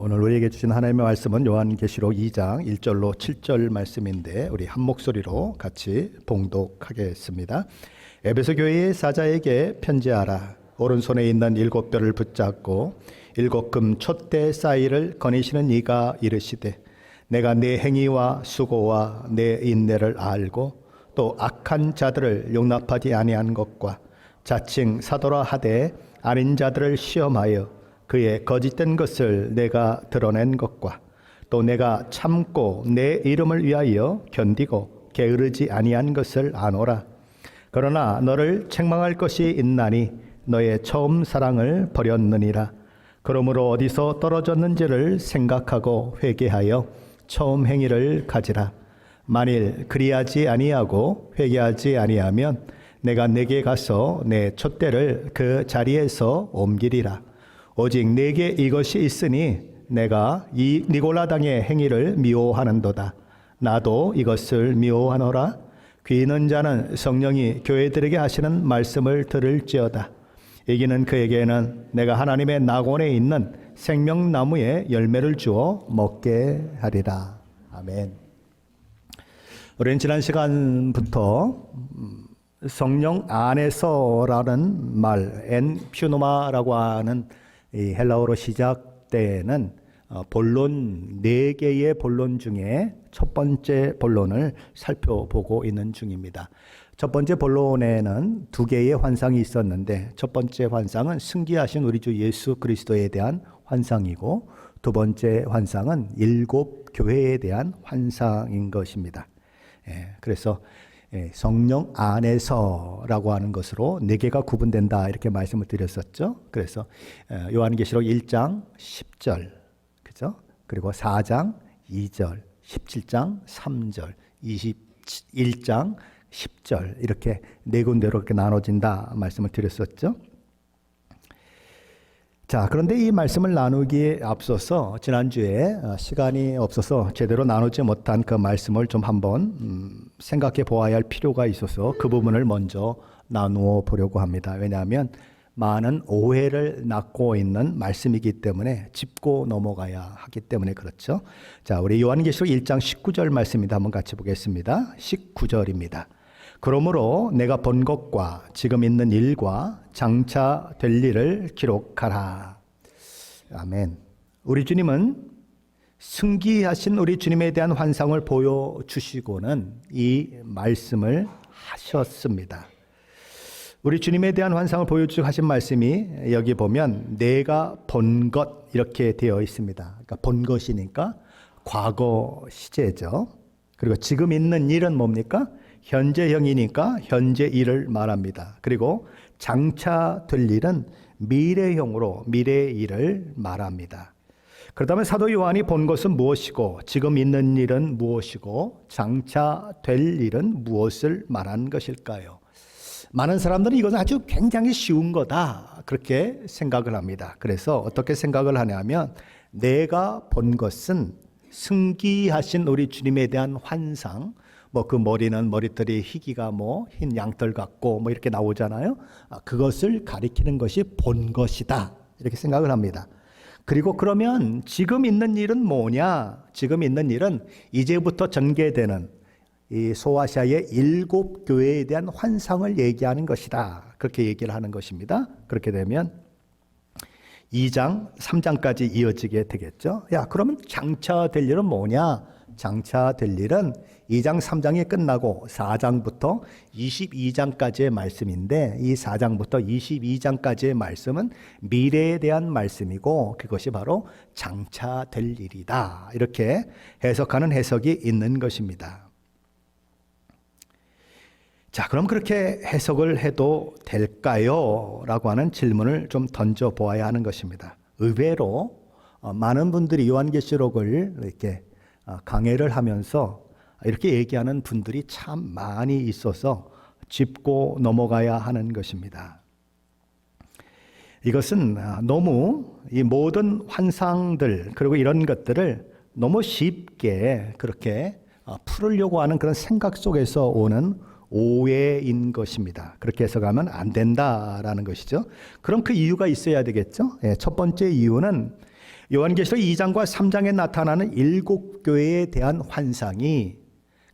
오늘 우리에게 주신 하나님의 말씀은 요한계시록 2장 1절로 7절 말씀인데 우리 한 목소리로 같이 봉독하겠습니다. 에베소 교회의 사자에게 편지하라. 오른손에 있는 7뼈를 붙잡고 7금 촛대 사이를 거니시는 이가 이르시되 내가 네 행위와 수고와 네 인내를 알고 또 악한 자들을 용납하지 아니한 것과 자칭 사도라 하되 아닌 자들을 시험하여 그의 거짓된 것을 내가 드러낸 것과 또 내가 참고 내 이름을 위하여 견디고 게으르지 아니한 것을 아노라. 그러나 너를 책망할 것이 있나니 너의 처음 사랑을 버렸느니라. 그러므로 어디서 떨어졌는지를 생각하고 회개하여 처음 행위를 가지라. 만일 그리하지 아니하고 회개하지 아니하면 내가 내게 가서 내 촛대를 그 자리에서 옮기리라. 오직 내게 이것이 있으니 내가 이 니골라당의 행위를 미워하는도다. 나도 이것을 미워하노라. 귀 있는 자는 성령이 교회들에게 하시는 말씀을 들을지어다. 이기는 그에게는 내가 하나님의 낙원에 있는 생명나무의 열매를 주어 먹게 하리라. 아멘. 우리는 지난 시간부터 성령 안에서라는 말, 엔퓨노마라고 하는 이 헬라어로 시작되는 본론 4개의 본론 중에 첫 번째 본론을 살펴보고 있는 중입니다. 첫 번째 본론에는 2개의 환상이 있었는데 첫 번째 환상은 승기하신 우리 주 예수 그리스도에 대한 환상이고 두 번째 환상은 7 교회에 대한 환상인 것입니다. 그래서 성령 안에서라고 하는 것으로 4개가 구분된다 이렇게 말씀을 드렸었죠. 그래서 요한계시록 1장 10절, 그죠? 그리고 4장 2절, 17장 3절, 21장 10절 이렇게 4군데로 이렇게 나눠진다 말씀을 드렸었죠. 자, 그런데 이 말씀을 나누기에 앞서서 지난주에 시간이 없어서 제대로 나누지 못한 그 말씀을 좀 한번 생각해 보아야 할 필요가 있어서 그 부분을 먼저 나누어 보려고 합니다. 왜냐하면 많은 오해를 낳고 있는 말씀이기 때문에 짚고 넘어가야 하기 때문에 그렇죠. 자, 우리 요한계시록 1장 19절 말씀입니다. 한번 같이 보겠습니다. 19절입니다. 그러므로 내가 본 것과 지금 있는 일과 장차 될 일을 기록하라. 아멘. 우리 주님은 승기하신 우리 주님에 대한 환상을 보여주시고는 이 말씀을 하셨습니다. 우리 주님에 대한 환상을 보여주시고 하신 말씀이 여기 보면 내가 본 것 이렇게 되어 있습니다. 그러니까 본 것이니까 과거 시제죠. 그리고 지금 있는 일은 뭡니까? 현재형이니까 현재 일을 말합니다. 그리고 장차 될 일은 미래형으로 미래의 일을 말합니다. 그렇다면 사도 요한이 본 것은 무엇이고 지금 있는 일은 무엇이고 장차 될 일은 무엇을 말하는 것일까요? 많은 사람들은 이것은 아주 굉장히 쉬운 거다 그렇게 생각을 합니다. 그래서 어떻게 생각을 하냐면 내가 본 것은 승기하신 우리 주님에 대한 환상, 그 머리는 머리털이 희기가 흰 양털 같고 이렇게 나오잖아요. 그것을 가리키는 것이 본 것이다 이렇게 생각을 합니다. 그리고 그러면 지금 있는 일은 뭐냐? 지금 있는 일은 이제부터 전개되는 이 소아시아의 7 교회에 대한 환상을 얘기하는 것이다. 그렇게 얘기를 하는 것입니다. 그렇게 되면 2장, 3장까지 이어지게 되겠죠. 그러면 장차 될 일은 뭐냐? 장차 될 일은 2장, 3장이 끝나고 4장부터 22장까지의 말씀인데 이 4장부터 22장까지의 말씀은 미래에 대한 말씀이고 그것이 바로 장차 될 일이다. 이렇게 해석하는 해석이 있는 것입니다. 자, 그럼 그렇게 해석을 해도 될까요? 라고 하는 질문을 좀 던져보아야 하는 것입니다. 의외로 많은 분들이 요한계시록을 이렇게 강해를 하면서 이렇게 얘기하는 분들이 참 많이 있어서 짚고 넘어가야 하는 것입니다. 이것은 너무 이 모든 환상들 그리고 이런 것들을 너무 쉽게 그렇게 풀으려고 하는 그런 생각 속에서 오는 오해인 것입니다. 그렇게 해석하면 안 된다라는 것이죠. 그럼 그 이유가 있어야 되겠죠. 첫 번째 이유는 요한계시록 2장과 3장에 나타나는 일곱 교회에 대한 환상이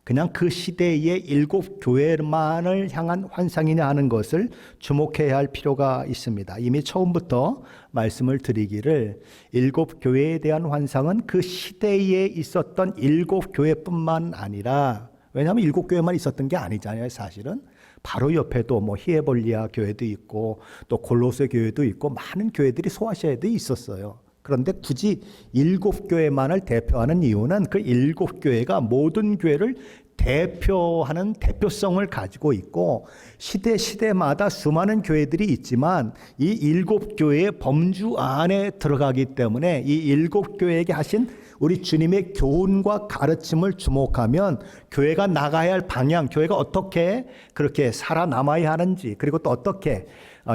그냥 그 시대의 일곱 교회만을 향한 환상이냐 하는 것을 주목해야 할 필요가 있습니다. 이미 처음부터 말씀을 드리기를 일곱 교회에 대한 환상은 그 시대에 있었던 일곱 교회뿐만 아니라, 왜냐하면 일곱 교회만 있었던 게 아니잖아요. 사실은 바로 옆에도 뭐 히에볼리아 교회도 있고 또 골로새 교회도 있고 많은 교회들이 소아시아에도 있었어요. 그런데 굳이 일곱 교회만을 대표하는 이유는 그 일곱 교회가 모든 교회를 대표하는 대표성을 가지고 있고 시대마다 수많은 교회들이 있지만 이 일곱 교회의 범주 안에 들어가기 때문에 이 일곱 교회에게 하신 우리 주님의 교훈과 가르침을 주목하면 교회가 나가야 할 방향, 교회가 어떻게 그렇게 살아남아야 하는지, 그리고 또 어떻게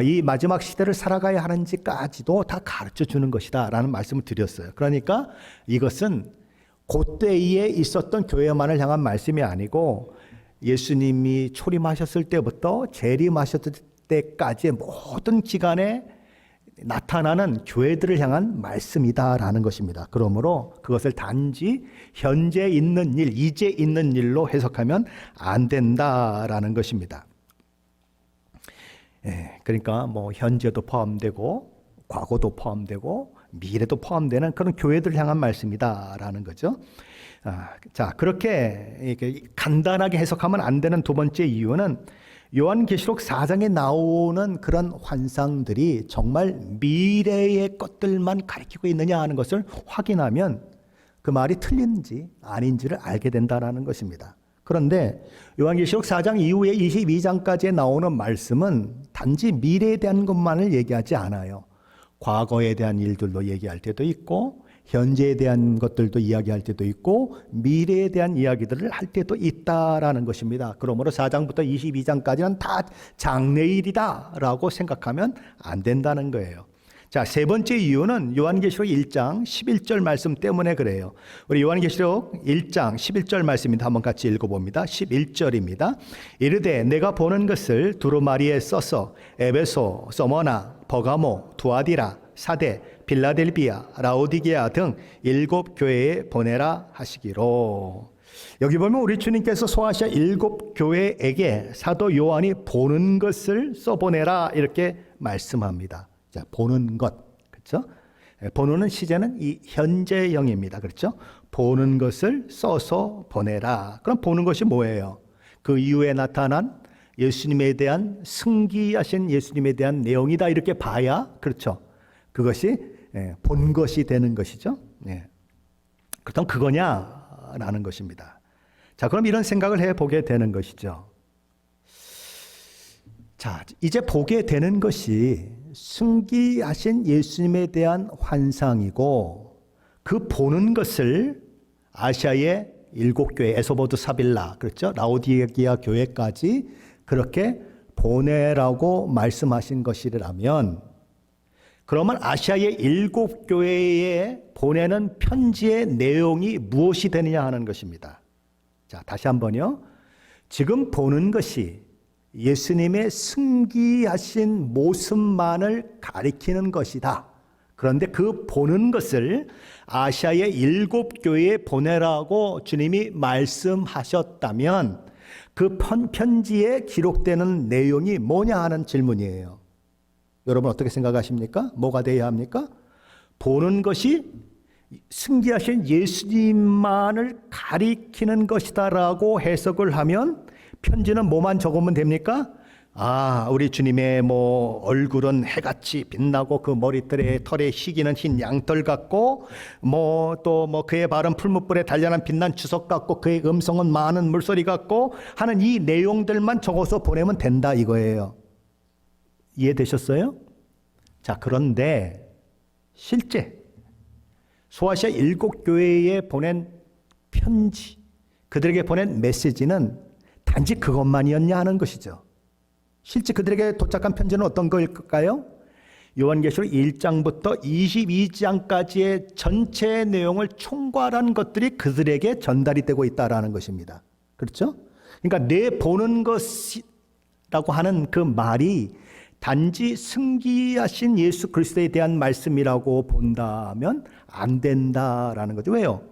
이 마지막 시대를 살아가야 하는지까지도 다 가르쳐 주는 것이다 라는 말씀을 드렸어요. 그러니까 이것은 그때에 있었던 교회만을 향한 말씀이 아니고 예수님이 초림하셨을 때부터 재림하셨을 때까지의 모든 기간에 나타나는 교회들을 향한 말씀이다라는 것입니다. 그러므로 그것을 단지 현재 있는 일, 이제 있는 일로 해석하면 안 된다라는 것입니다. 그러니까 뭐 현재도 포함되고 과거도 포함되고 미래도 포함되는 그런 교회들을 향한 말씀이다라는 거죠. 자, 그렇게 간단하게 해석하면 안 되는 두 번째 이유는 요한계시록 4장에 나오는 그런 환상들이 정말 미래의 것들만 가리키고 있느냐 하는 것을 확인하면 그 말이 틀린지 아닌지를 알게 된다는 것입니다. 그런데 요한계시록 4장 이후에 22장까지 나오는 말씀은 단지 미래에 대한 것만을 얘기하지 않아요. 과거에 대한 일들도 얘기할 때도 있고 현재에 대한 것들도 이야기할 때도 있고 미래에 대한 이야기들을 할 때도 있다라는 것입니다. 그러므로 4장부터 22장까지는 다 장래일이다라고 생각하면 안 된다는 거예요. 자, 세 번째 이유는 요한계시록 1장 11절 말씀 때문에 그래요. 우리 요한계시록 1장 11절 말씀인데 한번 같이 읽어봅니다. 11절입니다. 이르되 내가 보는 것을 두루마리에 써서 에베소, 서머나, 버가모, 두아디라, 사대, 빌라델비아, 라오디게아 등 일곱 교회에 보내라 하시기로. 여기 보면 우리 주님께서 소아시아 일곱 교회에게 사도 요한이 보는 것을 써보내라 이렇게 말씀합니다. 자, 보는 것, 그렇죠? 보는 시제는 이 현재형입니다. 그렇죠? 보는 것을 써서 보내라. 그럼 보는 것이 뭐예요? 그 이후에 나타난 예수님에 대한 승기하신 예수님에 대한 내용이다 이렇게 봐야, 그렇죠? 그것이 본 것이 되는 것이죠. 그렇다면 그거냐라는 것입니다. 자, 그럼 이런 생각을 해보게 되는 것이죠. 자, 이제 보게 되는 것이 승기하신 예수님에 대한 환상이고 그 보는 것을 아시아의 일곱 교회, 에소보드 사빌라, 그렇죠? 라오디게아 교회까지 그렇게 보내라고 말씀하신 것이라면 그러면 아시아의 일곱 교회에 보내는 편지의 내용이 무엇이 되느냐 하는 것입니다. 자, 다시 한번요. 지금 보는 것이 예수님의 승기하신 모습만을 가리키는 것이다. 그런데 그 보는 것을 아시아의 일곱 교회에 보내라고 주님이 말씀하셨다면 그 편지에 기록되는 내용이 뭐냐 하는 질문이에요. 여러분 어떻게 생각하십니까? 뭐가 돼야 합니까? 보는 것이 승기하신 예수님만을 가리키는 것이다라고 해석을 하면 편지는 뭐만 적으면 됩니까? 아, 우리 주님의 뭐 얼굴은 해같이 빛나고 그 머리털에 털에 희기는 흰 양털 같고 뭐 또 뭐 그의 발은 풀무불에 단련한 빛난 주석 같고 그의 음성은 많은 물소리 같고 하는 이 내용들만 적어서 보내면 된다 이거예요. 이해되셨어요? 자, 그런데 실제 소아시아 일곱 교회에 보낸 편지, 그들에게 보낸 메시지는 단지 그것만이었냐 하는 것이죠. 실제 그들에게 도착한 편지는 어떤 걸까요? 요한계시록 1장부터 22장까지의 전체 내용을 총괄한 것들이 그들에게 전달이 되고 있다라는 것입니다. 그렇죠? 그러니까 내 보는 것이라고 하는 그 말이 단지 승기하신 예수 그리스도에 대한 말씀이라고 본다면 안 된다라는 거죠. 왜요?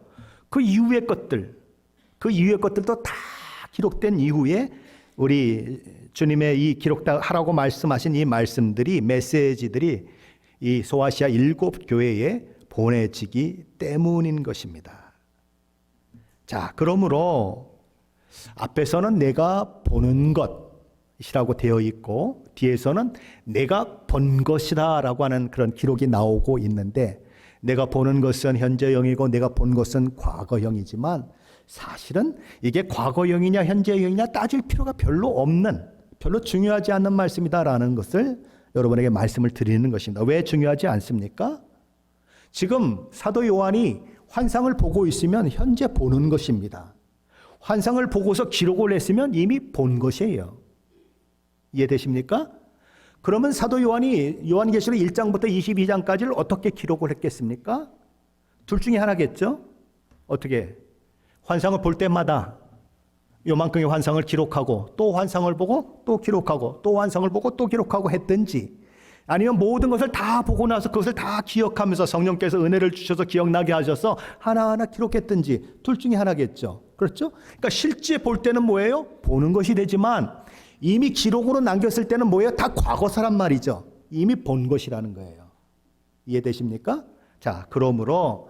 그 이후의 것들도 다 기록된 이후에 우리 주님의 이 기록하라고 말씀하신 이 말씀들이, 메시지들이 이 소아시아 7교회에 보내지기 때문인 것입니다. 자, 그러므로 앞에서는 내가 보는 것이라고 되어 있고 뒤에서는 내가 본 것이다 라고 하는 그런 기록이 나오고 있는데, 내가 보는 것은 현재형이고 내가 본 것은 과거형이지만 사실은 이게 과거형이냐 현재형이냐 따질 필요가 별로 없는, 별로 중요하지 않는 말씀이다라는 것을 여러분에게 말씀을 드리는 것입니다. 왜 중요하지 않습니까? 지금 사도 요한이 환상을 보고 있으면 현재 보는 것입니다. 환상을 보고서 기록을 했으면 이미 본 것이에요. 이해되십니까? 그러면 사도 요한이 요한계시록 1장부터 22장까지를 어떻게 기록을 했겠습니까? 둘 중에 하나겠죠? 어떻게? 환상을 볼 때마다 요만큼의 환상을 기록하고 또 환상을 보고 또 기록하고 또 환상을 보고 또 기록하고 했든지, 아니면 모든 것을 다 보고 나서 그것을 다 기억하면서 성령께서 은혜를 주셔서 기억나게 하셔서 하나하나 기록했든지, 둘 중에 하나겠죠. 그렇죠? 그러니까 실제 볼 때는 뭐예요? 보는 것이 되지만 이미 기록으로 남겼을 때는 뭐예요? 다 과거사란 말이죠. 이미 본 것이라는 거예요. 이해되십니까? 자, 그러므로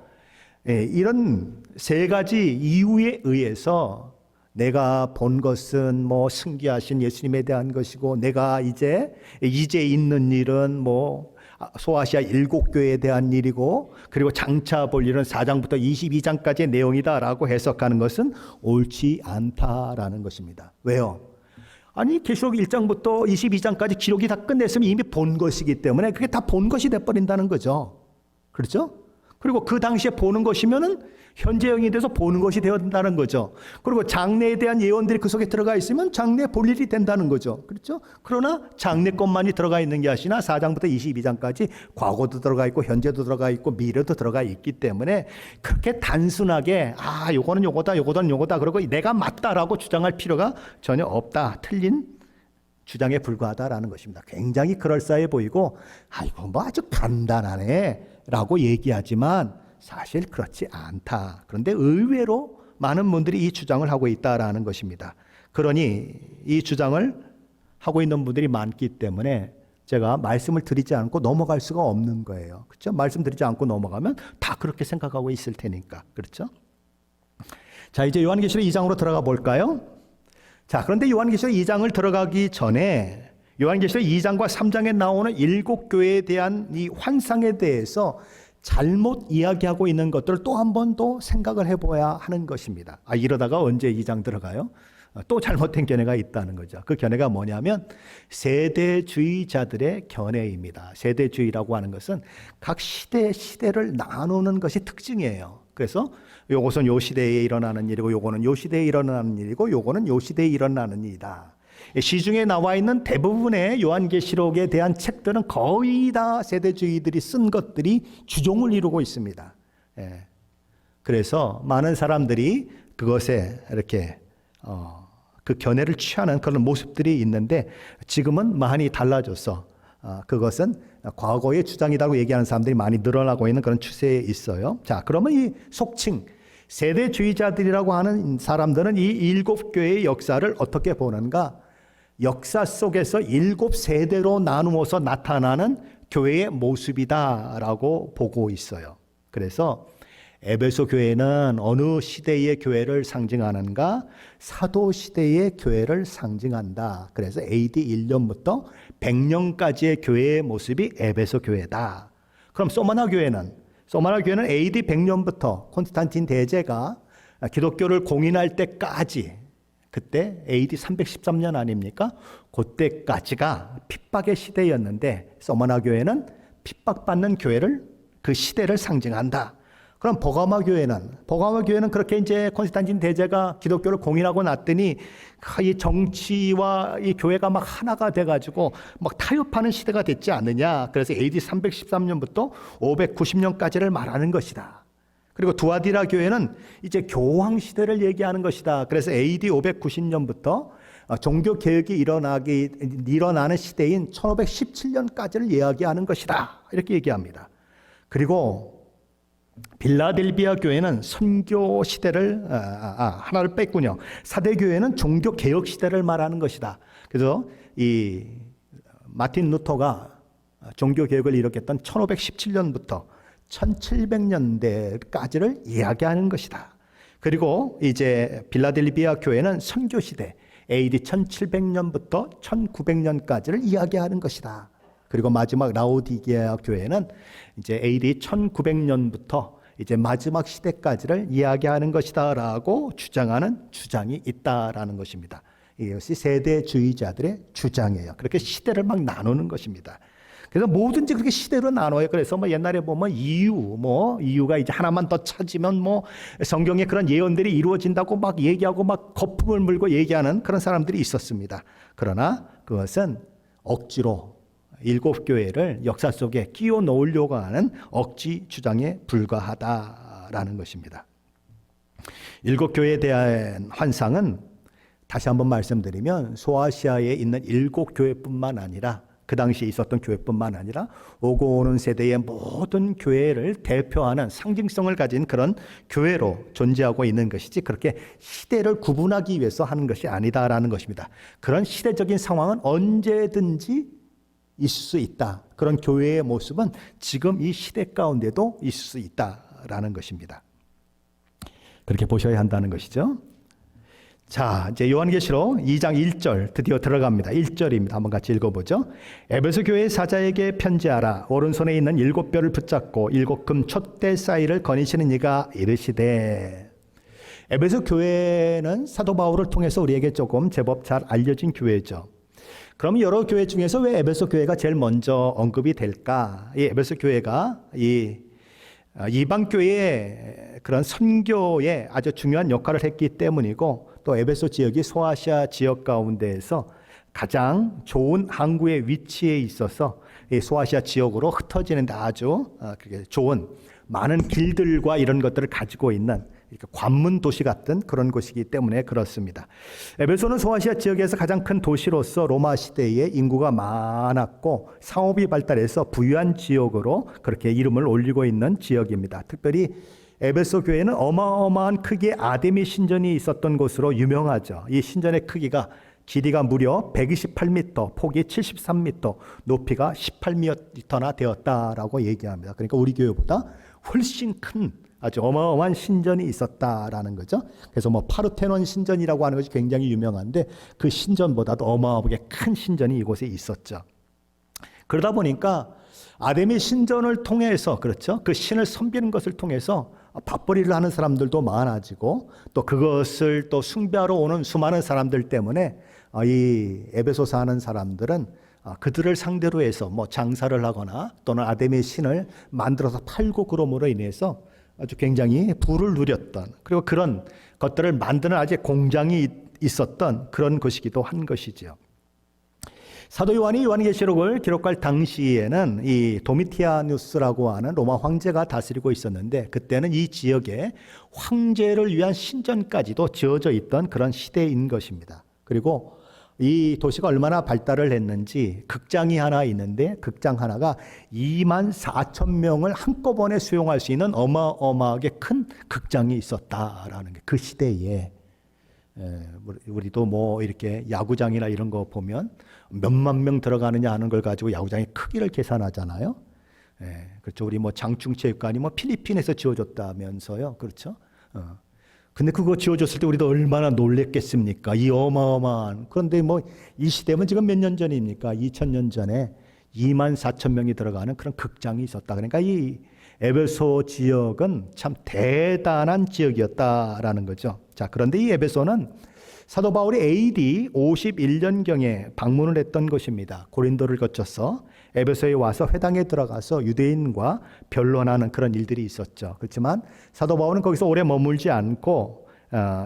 이런 세 가지 이유에 의해서 내가 본 것은 뭐 승기하신 예수님에 대한 것이고, 내가 이제 있는 일은 뭐 소아시아 7교회에 대한 일이고, 그리고 장차 볼 일은 4장부터 22장까지의 내용이다라고 해석하는 것은 옳지 않다라는 것입니다. 왜요? 아니, 계시록 1장부터 22장까지 기록이 다 끝냈으면 이미 본 것이기 때문에 그게 다 본 것이 돼버린다는 거죠. 그렇죠? 그리고 그 당시에 보는 것이면은 현재형이 돼서 보는 것이 되어진다는 거죠. 그리고 장래에 대한 예언들이 그 속에 들어가 있으면 장래 볼 일이 된다는 거죠. 그렇죠? 그러나 장래 것만이 들어가 있는 게 아니라 4장부터 22장까지 과거도 들어가 있고 현재도 들어가 있고 미래도 들어가 있기 때문에 그렇게 단순하게 요거는 요거다, 요거는 요거다, 그러고 내가 맞다라고 주장할 필요가 전혀 없다. 틀린 주장에 불과하다라는 것입니다. 굉장히 그럴싸해 보이고 이거 뭐 아주 간단하네 라고 얘기하지만 사실 그렇지 않다. 그런데 의외로 많은 분들이 이 주장을 하고 있다라는 것입니다. 그러니 이 주장을 하고 있는 분들이 많기 때문에 제가 말씀을 드리지 않고 넘어갈 수가 없는 거예요. 그렇죠? 말씀 드리지 않고 넘어가면 다 그렇게 생각하고 있을 테니까. 그렇죠? 자, 이제 요한계시록 2장으로 들어가 볼까요? 자, 그런데 요한계시록 2장을 들어가기 전에 요한계시록 2장과 3장에 나오는 7교회에 대한 이 환상에 대해서 잘못 이야기하고 있는 것들을 또 한 번 더 생각을 해봐야 하는 것입니다. 이러다가 언제 2장 들어가요? 또 잘못된 견해가 있다는 거죠. 그 견해가 뭐냐면 세대주의자들의 견해입니다. 세대주의라고 하는 것은 각 시대를 나누는 것이 특징이에요. 그래서 요것은 요 시대에 일어나는 일이고, 요거는 요 시대에 일어나는 일이고, 요거는 요 시대에 일어나는 일이다. 시중에 나와 있는 대부분의 요한계시록에 대한 책들은 거의 다 세대주의들이 쓴 것들이 주종을 이루고 있습니다. 그래서 많은 사람들이 그것에 이렇게 그 견해를 취하는 그런 모습들이 있는데, 지금은 많이 달라져서 그것은 과거의 주장이라고 얘기하는 사람들이 많이 늘어나고 있는 그런 추세에 있어요. 자, 그러면 이 속칭 세대주의자들이라고 하는 사람들은 이 7교회의 역사를 어떻게 보는가? 역사 속에서 7세대로 나누어서 나타나는 교회의 모습이다라고 보고 있어요. 그래서 에베소 교회는 어느 시대의 교회를 상징하는가? 사도 시대의 교회를 상징한다. 그래서 AD 1년부터 100년까지의 교회의 모습이 에베소 교회다. 그럼 소마나 교회는 AD 100년부터 콘스탄틴 대제가 기독교를 공인할 때까지, 그때 AD 313년 아닙니까? 그때까지가 핍박의 시대였는데, 소마나 교회는 핍박받는 교회를, 그 시대를 상징한다. 그럼 버가마 교회는 그렇게 이제 콘스탄틴 대제가 기독교를 공인하고 났더니 이 정치와 이 교회가 막 하나가 돼가지고 막 타협하는 시대가 됐지 않느냐. 그래서 AD 313년부터 590년까지를 말하는 것이다. 그리고 두아디라 교회는 이제 교황 시대를 얘기하는 것이다. 그래서 AD 590년부터 종교 개혁이 일어나는 시대인 1517년까지를 이야기하는 것이다. 이렇게 얘기합니다. 그리고 빌라델비아 교회는 선교 시대를 하나를 뺐군요. 사대 교회는 종교 개혁 시대를 말하는 것이다. 그래서 이 마틴 루터가 종교 개혁을 일으켰던 1517년부터 1700년대까지를 이야기하는 것이다. 그리고 이제 빌라델비아 교회는 선교 시대 AD 1700년부터 1900년까지를 이야기하는 것이다. 그리고 마지막 라오디게아 교회는 이제 AD 1900년부터 이제 마지막 시대까지를 이야기하는 것이다라고 주장하는 주장이 있다라는 것입니다. 이것이 세대주의자들의 주장이에요. 그렇게 시대를 막 나누는 것입니다. 그래서 뭐든지 그렇게 시대로 나눠요. 그래서 뭐 옛날에 보면 이유가 이제 하나만 더 찾으면 뭐 성경에 그런 예언들이 이루어진다고 막 얘기하고 막 거품을 물고 얘기하는 그런 사람들이 있었습니다. 그러나 그것은 억지로 일곱 교회를 역사 속에 끼워 넣으려고 하는 억지 주장에 불과하다라는 것입니다. 일곱 교회에 대한 환상은 다시 한번 말씀드리면 소아시아에 있는 일곱 교회뿐만 아니라 그 당시에 있었던 교회뿐만 아니라 오고 오는 세대의 모든 교회를 대표하는 상징성을 가진 그런 교회로 존재하고 있는 것이지 그렇게 시대를 구분하기 위해서 하는 것이 아니다라는 것입니다. 그런 시대적인 상황은 언제든지 있을 수 있다. 그런 교회의 모습은 지금 이 시대 가운데도 있을 수 있다라는 것입니다. 그렇게 보셔야 한다는 것이죠. 자, 이제 요한계시록 2장 1절 드디어 들어갑니다. 1절입니다. 한번 같이 읽어보죠. 에베소 교회 사자에게 편지하라. 오른손에 있는 일곱 뼈를 붙잡고 일곱 금 촛대 사이를 거니시는 이가 이르시되. 에베소 교회는 사도 바울을 통해서 우리에게 조금 제법 잘 알려진 교회죠. 그럼 여러 교회 중에서 왜 에베소 교회가 제일 먼저 언급이 될까? 이 에베소 교회가 이방 교회의 그런 선교에 아주 중요한 역할을 했기 때문이고 또 에베소 지역이 소아시아 지역 가운데에서 가장 좋은 항구의 위치에 있어서 이 소아시아 지역으로 흩어지는 데 아주 좋은 많은 길들과 이런 것들을 가지고 있는 관문 도시 같은 그런 곳이기 때문에 그렇습니다. 에베소는 소아시아 지역에서 가장 큰 도시로서 로마 시대에 인구가 많았고 상업이 발달해서 부유한 지역으로 그렇게 이름을 올리고 있는 지역입니다. 특별히 에베소 교회는 어마어마한 크기의 아데미 신전이 있었던 곳으로 유명하죠. 이 신전의 크기가 길이가 무려 128m, 폭이 73m, 높이가 18m나 되었다라고 얘기합니다. 그러니까 우리 교회보다 훨씬 큰 아주 어마어마한 신전이 있었다라는 거죠. 그래서 뭐 파르테논 신전이라고 하는 것이 굉장히 유명한데 그 신전보다도 어마어마하게 큰 신전이 이곳에 있었죠. 그러다 보니까 아데미 신전을 통해서 그렇죠. 그 신을 섬기는 것을 통해서 밥벌이를 하는 사람들도 많아지고 또 그것을 또 숭배하러 오는 수많은 사람들 때문에 이 에베소 사는 사람들은 그들을 상대로 해서 뭐 장사를 하거나 또는 아데미 신을 만들어서 팔고 그럼으로 인해서 아주 굉장히 부를 누렸던 그리고 그런 것들을 만드는 아주 공장이 있었던 그런 것이기도 한 것이죠. 사도 요한이 요한계시록을 기록할 당시에는 이 도미티아누스라고 하는 로마 황제가 다스리고 있었는데 그때는 이 지역에 황제를 위한 신전까지도 지어져 있던 그런 시대인 것입니다. 그리고 이 도시가 얼마나 발달을 했는지 극장이 하나 있는데 극장 하나가 24,000명을 한꺼번에 수용할 수 있는 어마어마하게 큰 극장이 있었다라는 게 그 시대에 우리도 뭐 이렇게 야구장이나 이런 거 보면 몇만 명 들어가느냐 하는 걸 가지고 야구장의 크기를 계산하잖아요. 그렇죠. 우리 뭐 장충체육관이 뭐 필리핀에서 지어졌다면서요. 그렇죠. 근데 그거 지어줬을 때 우리도 얼마나 놀랬겠습니까? 이 어마어마한. 그런데 뭐 이 시대면 지금 몇 년 전입니까? 2000년 전에 24,000명이 들어가는 그런 극장이 있었다. 그러니까 이 에베소 지역은 참 대단한 지역이었다라는 거죠. 자, 그런데 이 에베소는 사도 바울이 AD 51년경에 방문을 했던 곳입니다. 고린도를 거쳐서 에베소에 와서 회당에 들어가서 유대인과 변론하는 그런 일들이 있었죠. 그렇지만 사도 바울은 거기서 오래 머물지 않고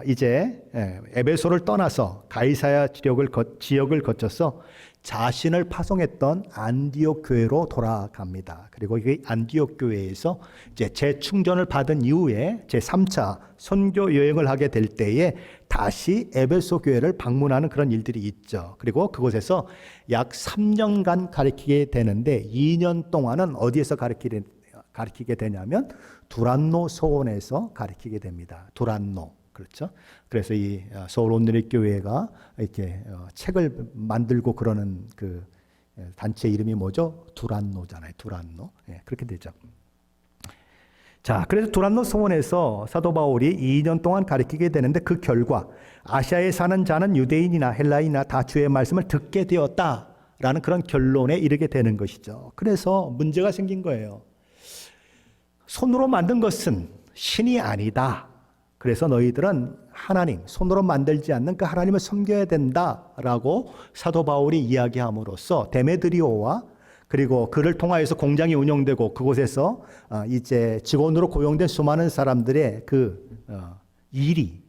이제 에베소를 떠나서 가이사야 지역을 거쳐서 자신을 파송했던 안디옥 교회로 돌아갑니다. 그리고 이 안디옥 교회에서 이제 재충전을 받은 이후에 제3차 선교 여행을 하게 될 때에 다시 에베소 교회를 방문하는 그런 일들이 있죠. 그리고 그곳에서 약 3년간 가르치게 되는데 2년 동안은 어디에서 가르치게 되냐면 두란노 소원에서 가르치게 됩니다. 두란노. 그렇죠. 그래서 이 서울 온누리 교회가 이렇게 책을 만들고 그러는 그 단체 이름이 뭐죠? 두란노잖아요. 두란노. 예, 그렇게 되죠. 자, 그래서 두란노 소원에서 사도 바울이 2년 동안 가르치게 되는데 그 결과 아시아에 사는 자는 유대인이나 헬라인이나 다 주의 말씀을 듣게 되었다라는 그런 결론에 이르게 되는 것이죠. 그래서 문제가 생긴 거예요. 손으로 만든 것은 신이 아니다. 그래서 너희들은 하나님, 손으로 만들지 않는 그 하나님을 섬겨야 된다라고 사도 바울이 이야기함으로써 데메드리오와 그리고 그를 통하여서 공장이 운영되고 그곳에서 이제 직원으로 고용된 수많은 사람들의 그 일이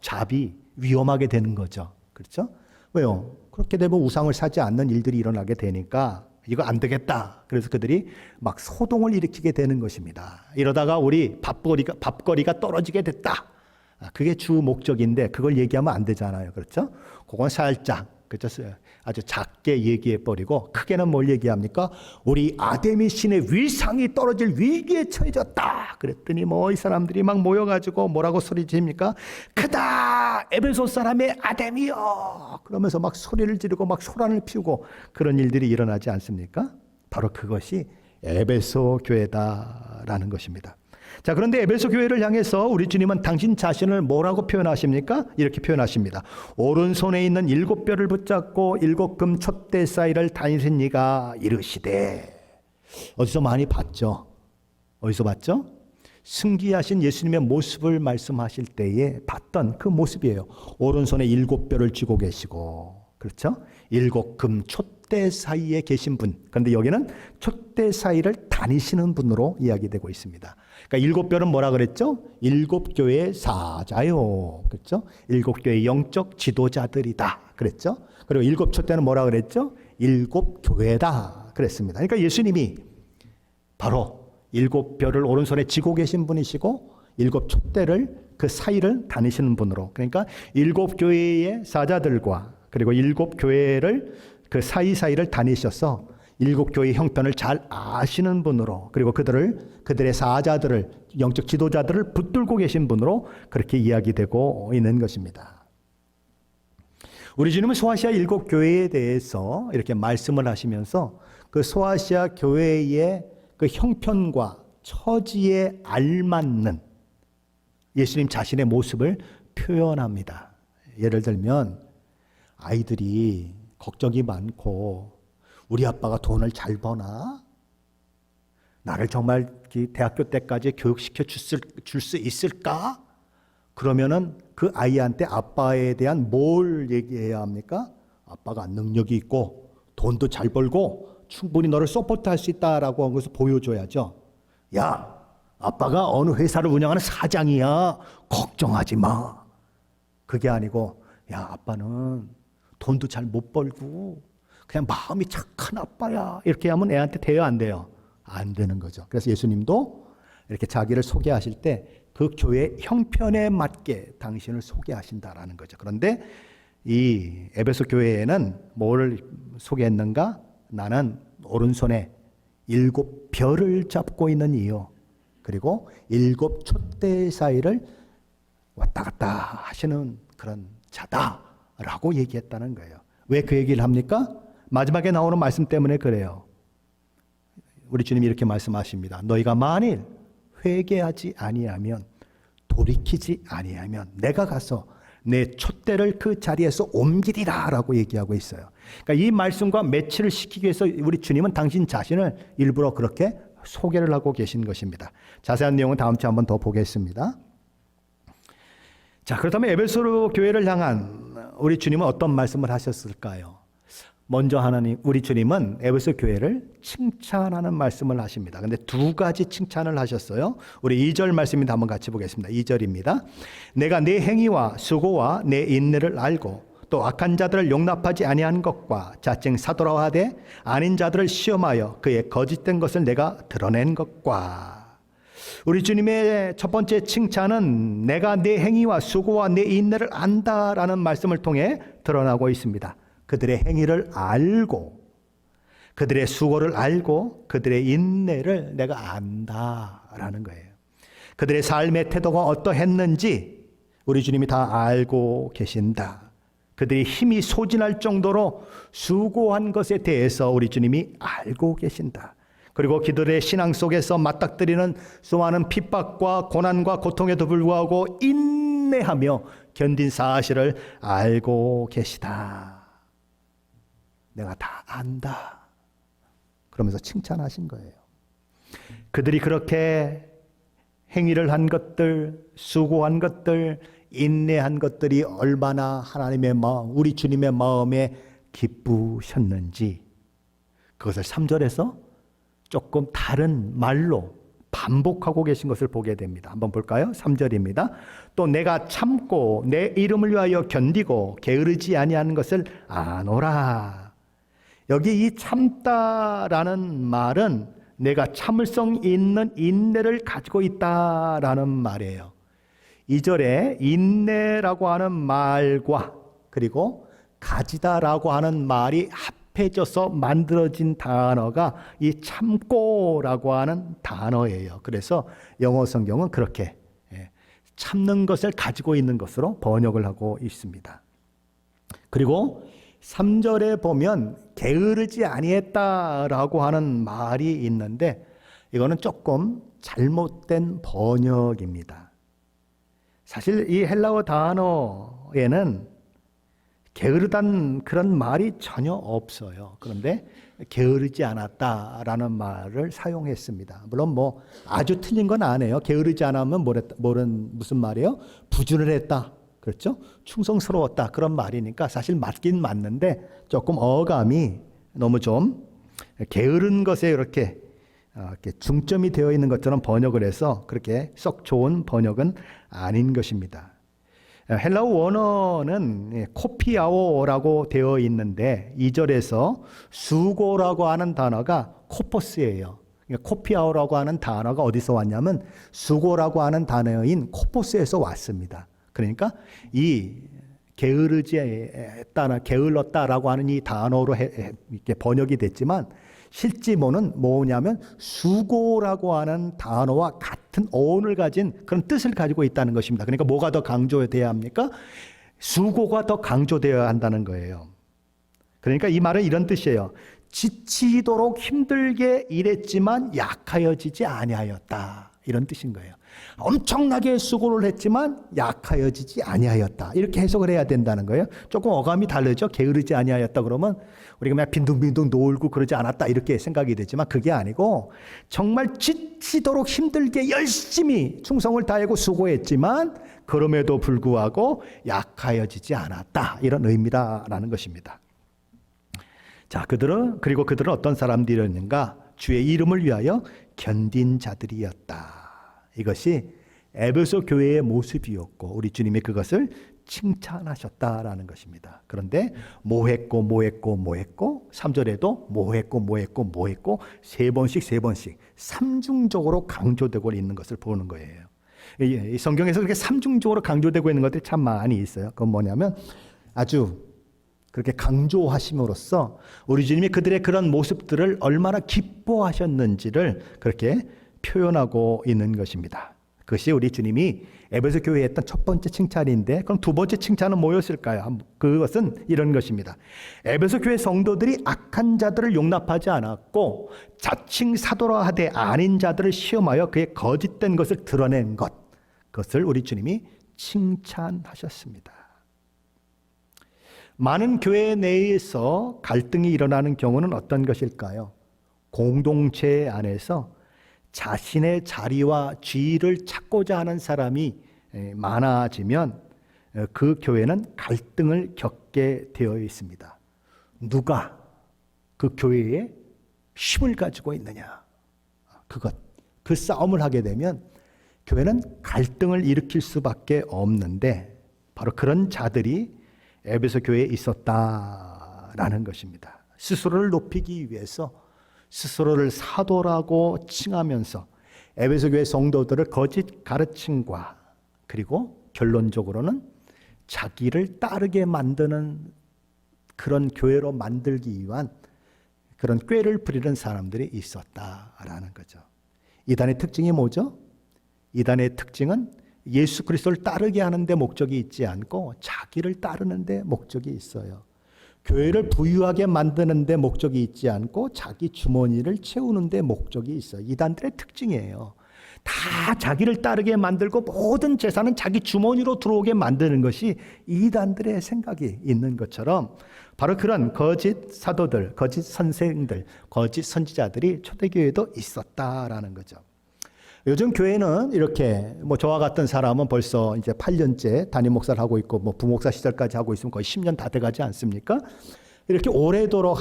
잡이 위험하게 되는 거죠. 그렇죠? 왜요? 그렇게 되면 우상을 사지 않는 일들이 일어나게 되니까 이거 안 되겠다. 그래서 그들이 막 소동을 일으키게 되는 것입니다. 이러다가 우리 밥거리가 떨어지게 됐다. 그게 주 목적인데 그걸 얘기하면 안 되잖아요. 그렇죠? 그건 살짝 그렇죠? 아주 작게 얘기해버리고 크게는 뭘 얘기합니까? 우리 아데미 신의 위상이 떨어질 위기에 처해졌다. 그랬더니 이 사람들이 막 모여가지고 뭐라고 소리칩니까? 크다 에베소 사람의 아데미여. 그러면서 막 소리를 지르고 막 소란을 피우고 그런 일들이 일어나지 않습니까? 바로 그것이 에베소 교회다라는 것입니다. 자, 그런데 에베소 교회를 향해서 우리 주님은 당신 자신을 뭐라고 표현하십니까? 이렇게 표현하십니다. 오른손에 있는 7뼈를 붙잡고 7금 촛대 사이를 다니신 이가 이르시되. 어디서 많이 봤죠? 어디서 봤죠? 승기하신 예수님의 모습을 말씀하실 때에 봤던 그 모습이에요. 오른손에 7뼈를 쥐고 계시고, 그렇죠? 7금 촛대 사이에 계신 분. 그런데 여기는 촛대 사이를 다니시는 분으로 이야기되고 있습니다. 그러니까 7뼈는 뭐라 그랬죠? 7교회의 사자요. 그렇죠? 7교회의 영적 지도자들이다. 그랬죠? 그리고 7촛대는 뭐라 그랬죠? 7교회다. 그랬습니다. 그러니까 예수님이 바로 7뼈를 오른손에 쥐고 계신 분이시고 7촛대를 그 사이를 다니시는 분으로, 그러니까 7교회의 사자들과 그리고 7교회를 그 사이사이를 다니셔서 7교회의 형편을 잘 아시는 분으로, 그리고 그들의 사자들을, 영적 지도자들을 붙들고 계신 분으로 그렇게 이야기되고 있는 것입니다. 우리 주님은 소아시아 7교회에 대해서 이렇게 말씀을 하시면서 그 소아시아 교회의 그 형편과 처지에 알맞는 예수님 자신의 모습을 표현합니다. 예를 들면 아이들이 걱정이 많고 우리 아빠가 돈을 잘 버나? 나를 정말 대학교 때까지 교육시켜 줄 수 있을까? 그러면은 그 아이한테 아빠에 대한 뭘 얘기해야 합니까? 아빠가 능력이 있고 돈도 잘 벌고 충분히 너를 서포트할 수 있다라고 한 것을 보여줘야죠. 야, 아빠가 어느 회사를 운영하는 사장이야. 걱정하지 마. 그게 아니고, 야, 아빠는 돈도 잘 못 벌고 그냥 마음이 착한 아빠야. 이렇게 하면 애한테 돼요, 안 돼요? 안 되는 거죠. 그래서 예수님도 이렇게 자기를 소개하실 때 그 교회 형편에 맞게 당신을 소개하신다라는 거죠. 그런데 이 에베소 교회에는 뭘 소개했는가? 나는 오른손에 7벼를 잡고 있는 이요. 그리고 7촛대 사이를 왔다 갔다 하시는 그런 자다라고 얘기했다는 거예요. 왜 그 얘기를 합니까? 마지막에 나오는 말씀 때문에 그래요. 우리 주님이 이렇게 말씀하십니다. 너희가 만일 회개하지 아니하면, 돌이키지 아니하면 내가 가서 내 촛대를 그 자리에서 옮기리라 라고 얘기하고 있어요. 그러니까 이 말씀과 매치를 시키기 위해서 우리 주님은 당신 자신을 일부러 그렇게 소개를 하고 계신 것입니다. 자세한 내용은 다음 주에 한번 더 보겠습니다. 자, 그렇다면 에베소 교회를 향한 우리 주님은 어떤 말씀을 하셨을까요? 먼저 하나님, 우리 주님은 에베소 교회를 칭찬하는 말씀을 하십니다. 근데 두 가지 칭찬을 하셨어요. 우리 2절 말씀인데 한번 같이 보겠습니다. 2절입니다. 내가 내 행위와 수고와 내 인내를 알고 또 악한 자들을 용납하지 아니한 것과 자칭 사도라 하되 아닌 자들을 시험하여 그의 거짓된 것을 내가 드러낸 것과. 우리 주님의 첫 번째 칭찬은 내가 내 행위와 수고와 내 인내를 안다라는 말씀을 통해 드러나고 있습니다. 그들의 행위를 알고 그들의 수고를 알고 그들의 인내를 내가 안다라는 거예요. 그들의 삶의 태도가 어떠했는지 우리 주님이 다 알고 계신다. 그들이 힘이 소진할 정도로 수고한 것에 대해서 우리 주님이 알고 계신다. 그리고 그들의 신앙 속에서 맞닥뜨리는 수많은 핍박과 고난과 고통에도 불구하고 인내하며 견딘 사실을 알고 계시다. 내가 다 안다. 그러면서 칭찬하신 거예요. 그들이 그렇게 행위를 한 것들, 수고한 것들, 인내한 것들이 얼마나 하나님의 마음, 우리 주님의 마음에 기쁘셨는지 그것을 3절에서 조금 다른 말로 반복하고 계신 것을 보게 됩니다. 한번 볼까요? 3절입니다. 또 내가 참고 내 이름을 위하여 견디고 게으르지 아니하는 것을 아노라. 여기 이 참다라는 말은 내가 참을성 있는 인내를 가지고 있다라는 말이에요. 2절에 인내라고 하는 말과 그리고 가지다라고 하는 말이 합해져서 만들어진 단어가 이 참고라고 하는 단어예요. 그래서 영어 성경은 그렇게 참는 것을 가지고 있는 것으로 번역을 하고 있습니다. 그리고 3절에 보면 게으르지 아니했다라고 하는 말이 있는데 이거는 조금 잘못된 번역입니다. 사실 이 헬라어 단어에는 게으르다는 그런 말이 전혀 없어요. 그런데 게으르지 않았다라는 말을 사용했습니다. 물론 뭐 아주 틀린 건 아니에요. 게으르지 않으면 무슨 말이에요? 부지런했다. 그렇죠? 충성스러웠다. 그런 말이니까 사실 맞긴 맞는데 조금 어감이 너무 좀 게으른 것에 이렇게 중점이 되어 있는 것처럼 번역을 해서 그렇게 썩 좋은 번역은 아닌 것입니다. 헬라어 원어는 코피아오라고 되어 있는데 2절에서 수고라고 하는 단어가 코포스예요. 코피아오라고 하는 단어가 어디서 왔냐면 수고라고 하는 단어인 코포스에서 왔습니다. 그러니까 이 게을렀다라고 하는 이 단어로 이렇게 번역이 됐지만 실제로는 뭐냐면 수고라고 하는 단어와 같은 어원을 가진 그런 뜻을 가지고 있다는 것입니다. 그러니까 뭐가 더 강조되어야 합니까? 수고가 더 강조되어야 한다는 거예요. 그러니까 이 말은 이런 뜻이에요. 지치도록 힘들게 일했지만 약하여지지 아니하였다. 이런 뜻인 거예요. 엄청나게 수고를 했지만 약하여지지 아니하였다. 이렇게 해석을 해야 된다는 거예요. 조금 어감이 다르죠. 게으르지 아니하였다 그러면 우리가 그냥 빈둥빈둥 놀고 그러지 않았다 이렇게 생각이 되지만 그게 아니고 정말 지치도록 힘들게 열심히 충성을 다하고 수고했지만 그럼에도 불구하고 약하여지지 않았다. 이런 의미다라는 것입니다. 자, 그들은 어떤 사람들이었는가? 주의 이름을 위하여 견딘 자들이었다. 이것이 에베소 교회의 모습이었고 우리 주님이 그것을 칭찬하셨다라는 것입니다. 그런데 뭐 했고 3절에도 뭐 했고 세 번씩 삼중적으로 강조되고 있는 것을 보는 거예요. 이 성경에서 그렇게 삼중적으로 강조되고 있는 것들이 참 많이 있어요. 그건 뭐냐면 아주 그렇게 강조하심으로써 우리 주님이 그들의 그런 모습들을 얼마나 기뻐하셨는지를 그렇게 표현하고 있는 것입니다. 그것이 우리 주님이 에베소 교회에 했던 첫 번째 칭찬인데 그럼 두 번째 칭찬은 뭐였을까요? 그것은 이런 것입니다. 에베소 교회 성도들이 악한 자들을 용납하지 않았고 자칭 사도라 하되 아닌 자들을 시험하여 그의 거짓된 것을 드러낸 것, 그것을 우리 주님이 칭찬하셨습니다. 많은 교회 내에서 갈등이 일어나는 경우는 어떤 것일까요? 공동체 안에서 자신의 자리와 지위를 찾고자 하는 사람이 많아지면 그 교회는 갈등을 겪게 되어 있습니다. 누가 그 교회에 힘을 가지고 있느냐. 그 싸움을 하게 되면 교회는 갈등을 일으킬 수밖에 없는데 바로 그런 자들이 에베소 교회에 있었다라는 것입니다. 스스로를 높이기 위해서 스스로를 사도라고 칭하면서 에베소 교회 성도들을 거짓 가르침과 그리고 결론적으로는 자기를 따르게 만드는 그런 교회로 만들기 위한 그런 꾀를 부리는 사람들이 있었다라는 거죠. 이단의 특징이 뭐죠? 이단의 특징은 예수 그리스도를 따르게 하는 데 목적이 있지 않고 자기를 따르는 데 목적이 있어요. 교회를 부유하게 만드는 데 목적이 있지 않고 자기 주머니를 채우는 데 목적이 있어요. 이단들의 특징이에요. 다 자기를 따르게 만들고 모든 재산은 자기 주머니로 들어오게 만드는 것이 이단들의 생각이 있는 것처럼 바로 그런 거짓 사도들, 거짓 선생들, 거짓 선지자들이 초대교회에도 있었다라는 거죠. 요즘 교회는 이렇게 저와 같은 사람은 벌써 이제 8년째 담임 목사를 하고 있고 부목사 시절까지 하고 있으면 거의 10년 다 돼가지 않습니까? 이렇게 오래도록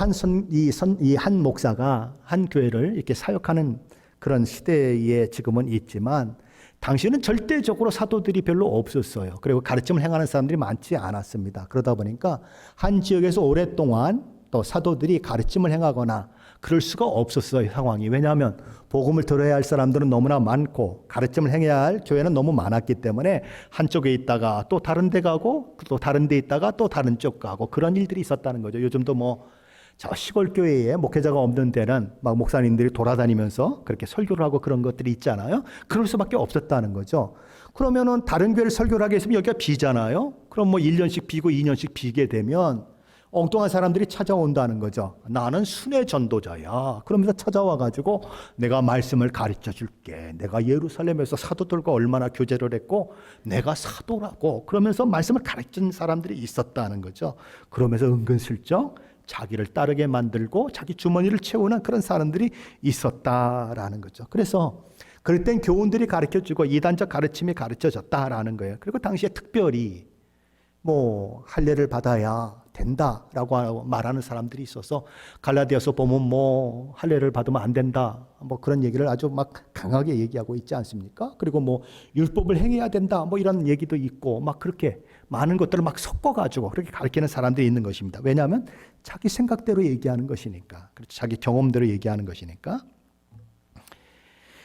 이 한 목사가 한 교회를 이렇게 사역하는 그런 시대에 지금은 있지만 당시에는 절대적으로 사도들이 별로 없었어요. 그리고 가르침을 행하는 사람들이 많지 않았습니다. 그러다 보니까 한 지역에서 오랫동안 또 사도들이 가르침을 행하거나 그럴 수가 없었어요, 상황이. 왜냐하면 복음을 들어야 할 사람들은 너무나 많고 가르침을 행해야 할 교회는 너무 많았기 때문에 한쪽에 있다가 또 다른 데 가고 또 다른 데 있다가 또 다른 쪽 가고 그런 일들이 있었다는 거죠. 요즘도 저 시골 교회에 목회자가 없는 데는 막 목사님들이 돌아다니면서 그렇게 설교를 하고 그런 것들이 있잖아요. 그럴 수밖에 없었다는 거죠. 그러면은 다른 교회를 설교를 하게 했으면 여기가 비잖아요. 그럼 1년씩 비고 2년씩 비게 되면 엉뚱한 사람들이 찾아온다는 거죠. 나는 순회 전도자야. 그러면서 찾아와가지고 내가 말씀을 가르쳐 줄게. 내가 예루살렘에서 사도들과 얼마나 교제를 했고 내가 사도라고 그러면서 말씀을 가르친 사람들이 있었다는 거죠. 그러면서 은근슬쩍 자기를 따르게 만들고 자기 주머니를 채우는 그런 사람들이 있었다라는 거죠. 그래서 그럴 땐 교훈들이 가르쳐주고 이단적 가르침이 가르쳐졌다라는 거예요. 그리고 당시에 특별히 할례를 받아야 된다라고 말하는 사람들이 있어서 갈라디아서 보면 할례를 받으면 안 된다 그런 얘기를 아주 막 강하게 얘기하고 있지 않습니까? 그리고 율법을 행해야 된다 이런 얘기도 있고 그렇게 많은 것들을 막 섞어가지고 그렇게 가르치는 사람들이 있는 것입니다. 왜냐하면 자기 생각대로 얘기하는 것이니까, 그렇죠? 자기 경험대로 얘기하는 것이니까.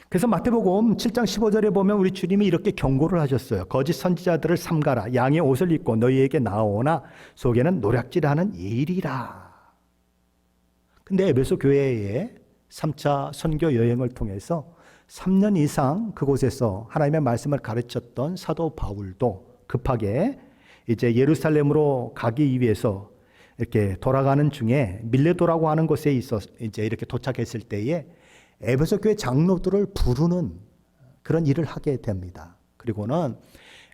그래서 마태복음 7장 15절에 보면 우리 주님이 이렇게 경고를 하셨어요. 거짓 선지자들을 삼가라. 양의 옷을 입고 너희에게 나오나 속에는 노략질하는 일이라. 근데 에베소 교회의 3차 선교 여행을 통해서 3년 이상 그곳에서 하나님의 말씀을 가르쳤던 사도 바울도 급하게 이제 예루살렘으로 가기 위해서 이렇게 돌아가는 중에 밀레도라고 하는 곳에 이제 이렇게 도착했을 때에 에베소 교회 장로들을 부르는 그런 일을 하게 됩니다. 그리고는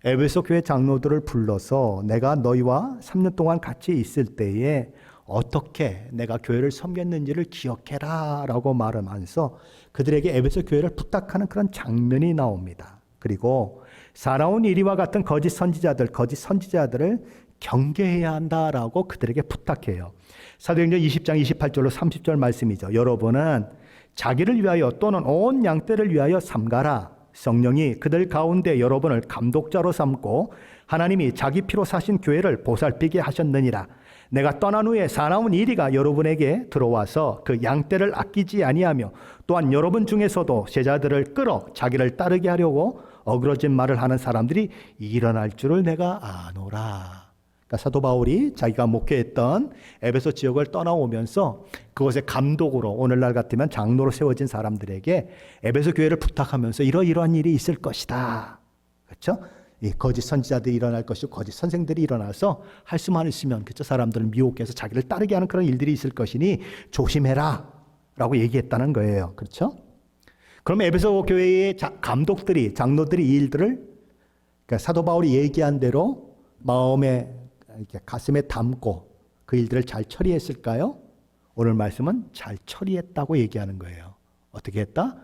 에베소 교회 장로들을 불러서 내가 너희와 3년 동안 같이 있을 때에 어떻게 내가 교회를 섬겼는지를 기억해라 라고 말하면서 그들에게 에베소 교회를 부탁하는 그런 장면이 나옵니다. 그리고 사나운 이리와 같은 거짓 선지자들을 경계해야 한다라고 그들에게 부탁해요. 사도행전 20장 28절로 30절 말씀이죠. 여러분은 자기를 위하여 또는 온 양떼를 위하여 삼가라. 성령이 그들 가운데 여러분을 감독자로 삼고 하나님이 자기 피로 사신 교회를 보살피게 하셨느니라. 내가 떠난 후에 사나운 이리가 여러분에게 들어와서 그 양떼를 아끼지 아니하며 또한 여러분 중에서도 제자들을 끌어 자기를 따르게 하려고 어그러진 말을 하는 사람들이 일어날 줄을 내가 아노라. 그러니까 사도 바울이 자기가 목회했던 에베소 지역을 떠나오면서 그곳의 감독으로 오늘날 같으면 장로로 세워진 사람들에게 에베소 교회를 부탁하면서 이러이러한 일이 있을 것이다. 그렇죠? 이 거짓 선지자들이 일어날 것이고 거짓 선생들이 일어나서 할 수만 있으면 그렇죠? 사람들을 미혹해서 자기를 따르게 하는 그런 일들이 있을 것이니 조심해라 라고 얘기했다는 거예요. 그렇죠? 그럼 에베소 교회의 감독들이 장로들이 이 일들을 그러니까 사도 바울이 얘기한 대로 마음에 이렇게 가슴에 담고 그 일들을 잘 처리했을까요? 오늘 말씀은 잘 처리했다고 얘기하는 거예요. 어떻게 했다?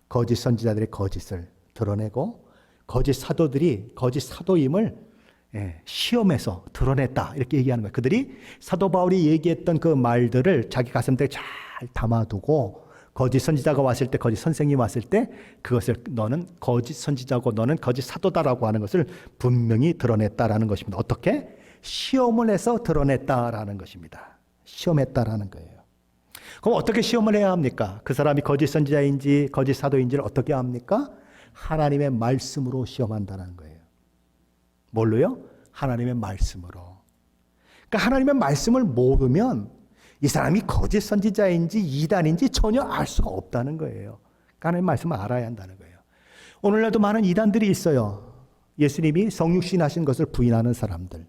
거짓 선지자들의 거짓을 드러내고 거짓 사도들이 거짓 사도임을 시험에서 드러냈다 이렇게 얘기하는 거예요. 그들이 사도 바울이 얘기했던 그 말들을 자기 가슴대에 잘 담아두고 거짓 선지자가 왔을 때, 거짓 선생님이 왔을 때 그것을 너는 거짓 선지자고 너는 거짓 사도다라고 하는 것을 분명히 드러냈다라는 것입니다. 어떻게? 시험을 해서 드러냈다라는 것입니다. 시험했다라는 거예요. 그럼 어떻게 시험을 해야 합니까? 그 사람이 거짓 선지자인지 거짓 사도인지를 어떻게 합니까? 하나님의 말씀으로 시험한다는 거예요. 뭘로요? 하나님의 말씀으로. 그러니까 하나님의 말씀을 모르면 이 사람이 거짓 선지자인지 이단인지 전혀 알 수가 없다는 거예요. 그러니까 하나님의 말씀을 알아야 한다는 거예요. 오늘날도 많은 이단들이 있어요. 예수님이 성육신 하신 것을 부인하는 사람들.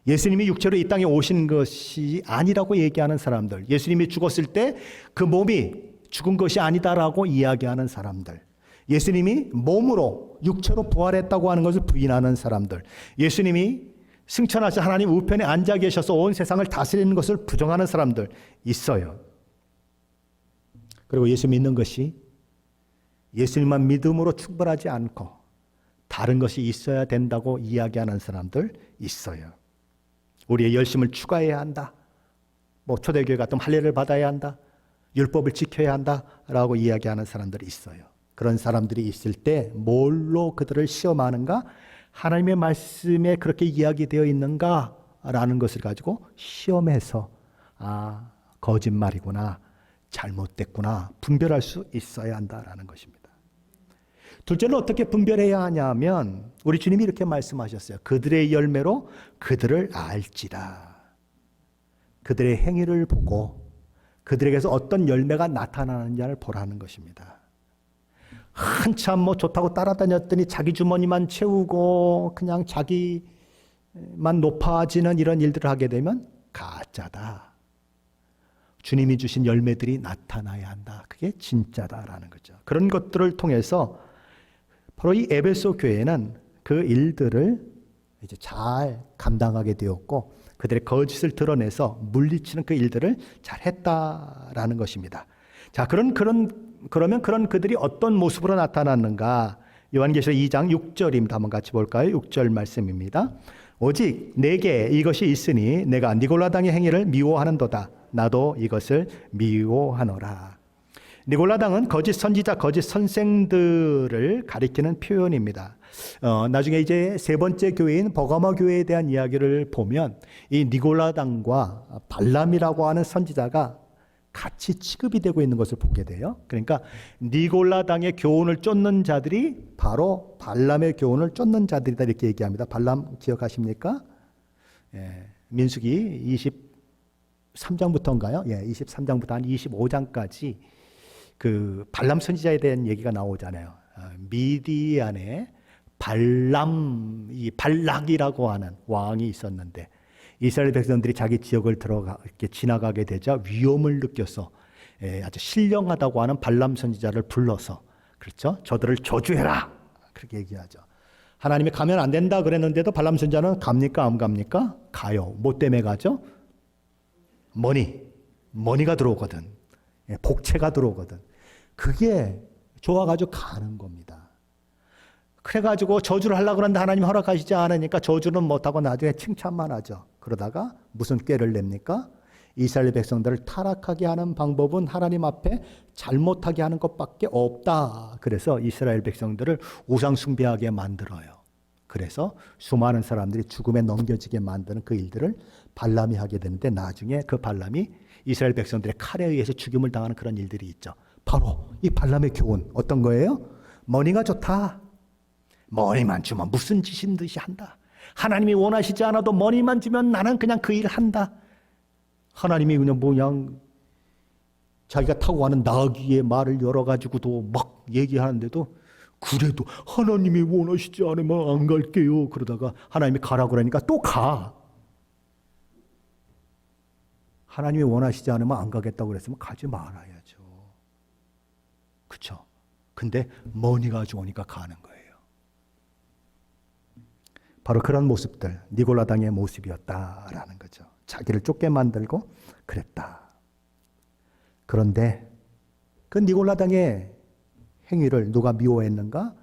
예수님이 육체로 이 땅에 오신 것이 아니라고 얘기하는 사람들. 예수님이 죽었을 때 그 몸이 죽은 것이 아니다라고 이야기하는 사람들. 예수님이 몸으로 육체로 부활했다고 하는 것을 부인하는 사람들. 예수님이 승천하신 하나님 우편에 앉아 계셔서 온 세상을 다스리는 것을 부정하는 사람들 있어요. 그리고 예수 믿는 것이 예수님만 믿음으로 충분하지 않고 다른 것이 있어야 된다고 이야기하는 사람들 있어요. 우리의 열심을 추가해야 한다. 초대교회 같으면 할례를 받아야 한다. 율법을 지켜야 한다라고 이야기하는 사람들이 있어요. 그런 사람들이 있을 때 뭘로 그들을 시험하는가? 하나님의 말씀에 그렇게 이야기되어 있는가라는 것을 가지고 시험해서 거짓말이구나, 잘못됐구나 분별할 수 있어야 한다라는 것입니다. 둘째는 어떻게 분별해야 하냐면 우리 주님이 이렇게 말씀하셨어요. 그들의 열매로 그들을 알지라. 그들의 행위를 보고 그들에게서 어떤 열매가 나타나는지를 보라는 것입니다. 한참 좋다고 따라다녔더니 자기 주머니만 채우고 그냥 자기만 높아지는 이런 일들을 하게 되면 가짜다. 주님이 주신 열매들이 나타나야 한다. 그게 진짜다라는 거죠. 그런 것들을 통해서 바로 이 에베소 교회는 그 일들을 이제 잘 감당하게 되었고 그들의 거짓을 드러내서 물리치는 그 일들을 잘 했다라는 것입니다. 자, 그러면 그런 그들이 어떤 모습으로 나타났는가? 요한계시록 2장 6절입니다. 한번 같이 볼까요? 6절 말씀입니다. 오직 내게 이것이 있으니 내가 니골라당의 행위를 미워하는도다. 나도 이것을 미워하노라. 니골라당은 거짓 선지자, 거짓 선생들을 가리키는 표현입니다. 나중에 이제 세 번째 교회인 버가모 교회에 대한 이야기를 보면 이 니골라당과 발람이라고 하는 선지자가 같이 취급이 되고 있는 것을 보게 돼요. 그러니까 니골라당의 교훈을 쫓는 자들이 바로 발람의 교훈을 쫓는 자들이다 이렇게 얘기합니다. 발람 기억하십니까? 민수기 23장부터인가요? 23장부터 한 25장까지 그 발람 선지자에 대한 얘기가 나오잖아요. 미디안에 발락이라고 하는 왕이 있었는데 이스라엘 백성들이 자기 지역을 이렇게 지나가게 되자 위험을 느껴서 아주 신령하다고 하는 발람 선지자를 불러서 그렇죠? 저들을 저주해라 그렇게 얘기하죠. 하나님이 가면 안 된다 그랬는데도 발람 선지자는 갑니까 안 갑니까? 가요. 뭐 때문에 가죠? 머니가 들어오거든. 복채가 들어오거든. 그게 좋아가지고 가는 겁니다. 그래가지고 저주를 하려고 그러는데 하나님 허락하시지 않으니까 저주는 못하고 나중에 칭찬만 하죠. 그러다가 무슨 꾀를 냅니까? 이스라엘 백성들을 타락하게 하는 방법은 하나님 앞에 잘못하게 하는 것밖에 없다. 그래서 이스라엘 백성들을 우상 숭배하게 만들어요. 그래서 수많은 사람들이 죽음에 넘겨지게 만드는 그 일들을 발람이 하게 되는데 나중에 그 발람이 이스라엘 백성들의 칼에 의해서 죽임을 당하는 그런 일들이 있죠. 바로 이 발람의 교훈 어떤 거예요? 머니가 좋다. 머니만 주면 무슨 짓인 듯이 한다. 하나님이 원하시지 않아도 머니만 주면 나는 그냥 그 일을 한다. 하나님이 그냥 자기가 타고 가는 나귀의 말을 열어가지고도 막 얘기하는데도 그래도 하나님이 원하시지 않으면 안 갈게요. 그러다가 하나님이 가라고 그러니까 또 가. 하나님이 원하시지 않으면 안 가겠다고 그랬으면 가지 말아야죠. 그렇죠? 근데 머니가 좋으니까 가는 거예요. 바로 그런 모습들, 니골라당의 모습이었다라는 거죠. 자기를 쫓게 만들고 그랬다. 그런데 그 니골라당의 행위를 누가 미워했는가?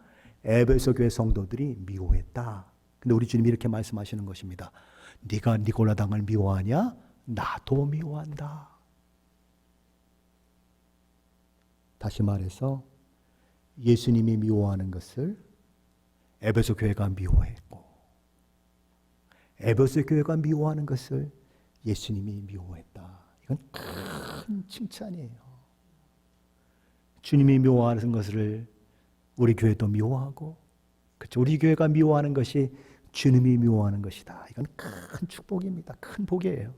에베소 교회 성도들이 미워했다. 근데 우리 주님이 이렇게 말씀하시는 것입니다. 네가 니고라당을 미워하냐? 나도 미워한다. 다시 말해서 예수님이 미워하는 것을 에베소 교회가 미워했고, 에베소 교회가 미워하는 것을 예수님이 미워했다. 이건 큰 칭찬이에요. 주님이 미워하는 것을 우리 교회도 미워하고, 그렇죠? 우리 교회가 미워하는 것이 주님이 미워하는 것이다. 이건 큰 축복입니다. 큰 복이에요.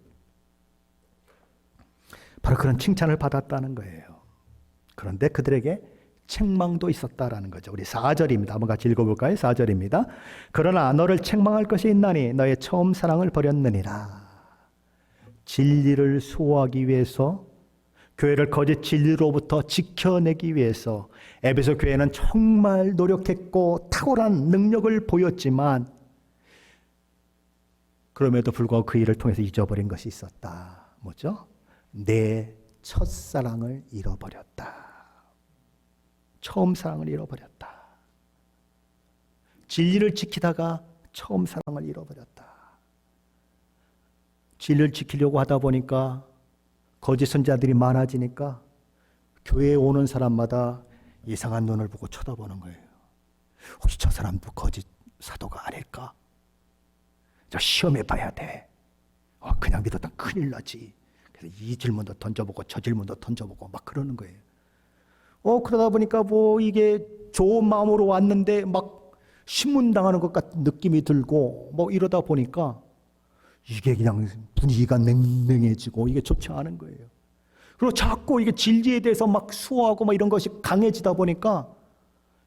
바로 그런 칭찬을 받았다는 거예요. 그런데 그들에게 책망도 있었다라는 거죠. 우리 4절입니다. 한번 같이 읽어볼까요? 4절입니다. 그러나 너를 책망할 것이 있나니 너의 처음 사랑을 버렸느니라. 진리를 수호하기 위해서, 교회를 거짓 진리로부터 지켜내기 위해서 에베소 교회는 정말 노력했고 탁월한 능력을 보였지만, 그럼에도 불구하고 그 일을 통해서 잊어버린 것이 있었다. 뭐죠? 내 첫사랑을 잃어버렸다. 처음 사랑을 잃어버렸다. 진리를 지키다가 처음 사랑을 잃어버렸다. 진리를 지키려고 하다 보니까 거짓 선자들이 많아지니까 교회에 오는 사람마다 이상한 눈을 보고 쳐다보는 거예요. 혹시 저 사람도 거짓 사도가 아닐까? 저 시험해 봐야 돼. 그냥 믿었다 큰일 나지. 그래서 이 질문도 던져보고 저 질문도 던져보고 막 그러는 거예요. 그러다 보니까 뭐 이게 좋은 마음으로 왔는데 막 신문당하는 것 같은 느낌이 들고 뭐 이러다 보니까 이게 그냥 분위기가 냉랭해지고 이게 좋지 않은 거예요. 그리고 자꾸 이게 진리에 대해서 막 수호하고 막 이런 것이 강해지다 보니까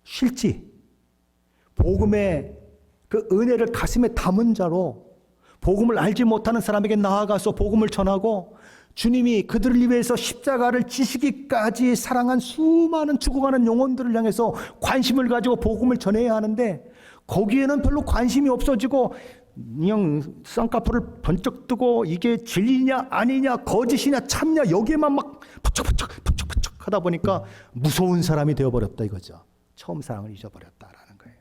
실지 복음의 그 은혜를 가슴에 담은 자로 복음을 알지 못하는 사람에게 나아가서 복음을 전하고, 주님이 그들을 위해서 십자가를 지시기까지 사랑한 수많은 죽어가는 영혼들을 향해서 관심을 가지고 복음을 전해야 하는데, 거기에는 별로 관심이 없어지고 그냥 쌍꺼풀을 번쩍 뜨고 이게 진리냐 아니냐 거짓이냐 참냐 여기에만 막 번쩍번쩍 하다 보니까 무서운 사람이 되어버렸다 이거죠. 처음 사랑을 잊어버렸다라는 거예요.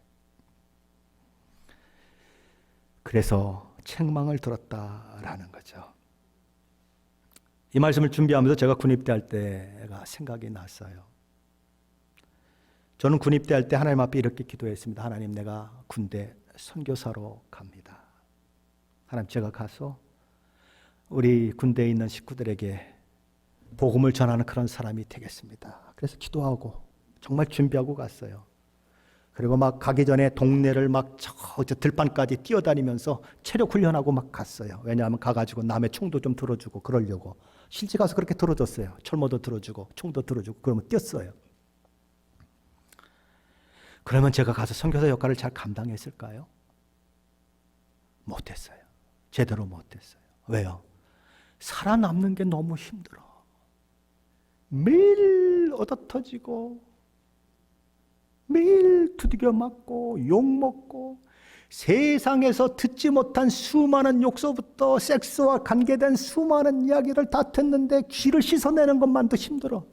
그래서 책망을 들었다라는 거죠. 이 말씀을 준비하면서 제가 군입대 할 때가 생각이 났어요. 저는 군입대 할 때 하나님 앞에 이렇게 기도했습니다. 하나님, 내가 군대 선교사로 갑니다. 하나님, 제가 가서 우리 군대에 있는 식구들에게 복음을 전하는 그런 사람이 되겠습니다. 그래서 기도하고 정말 준비하고 갔어요. 그리고 막 가기 전에 동네를 막 저 들판까지 뛰어다니면서 체력 훈련하고 막 갔어요. 왜냐하면 가가지고 남의 총도 좀 들어주고 그러려고. 실제 가서 그렇게 들어줬어요. 철모도 들어주고 총도 들어주고 그러면 뛰었어요. 그러면 제가 가서 선교사 역할을 잘 감당했을까요? 못했어요. 제대로 못했어요. 왜요? 살아남는 게 너무 힘들어. 매일 얻어터지고 매일 두들겨 맞고 욕먹고 세상에서 듣지 못한 수많은 욕설부터 섹스와 관계된 수많은 이야기를 다 듣는데 귀를 씻어내는 것만도 힘들어.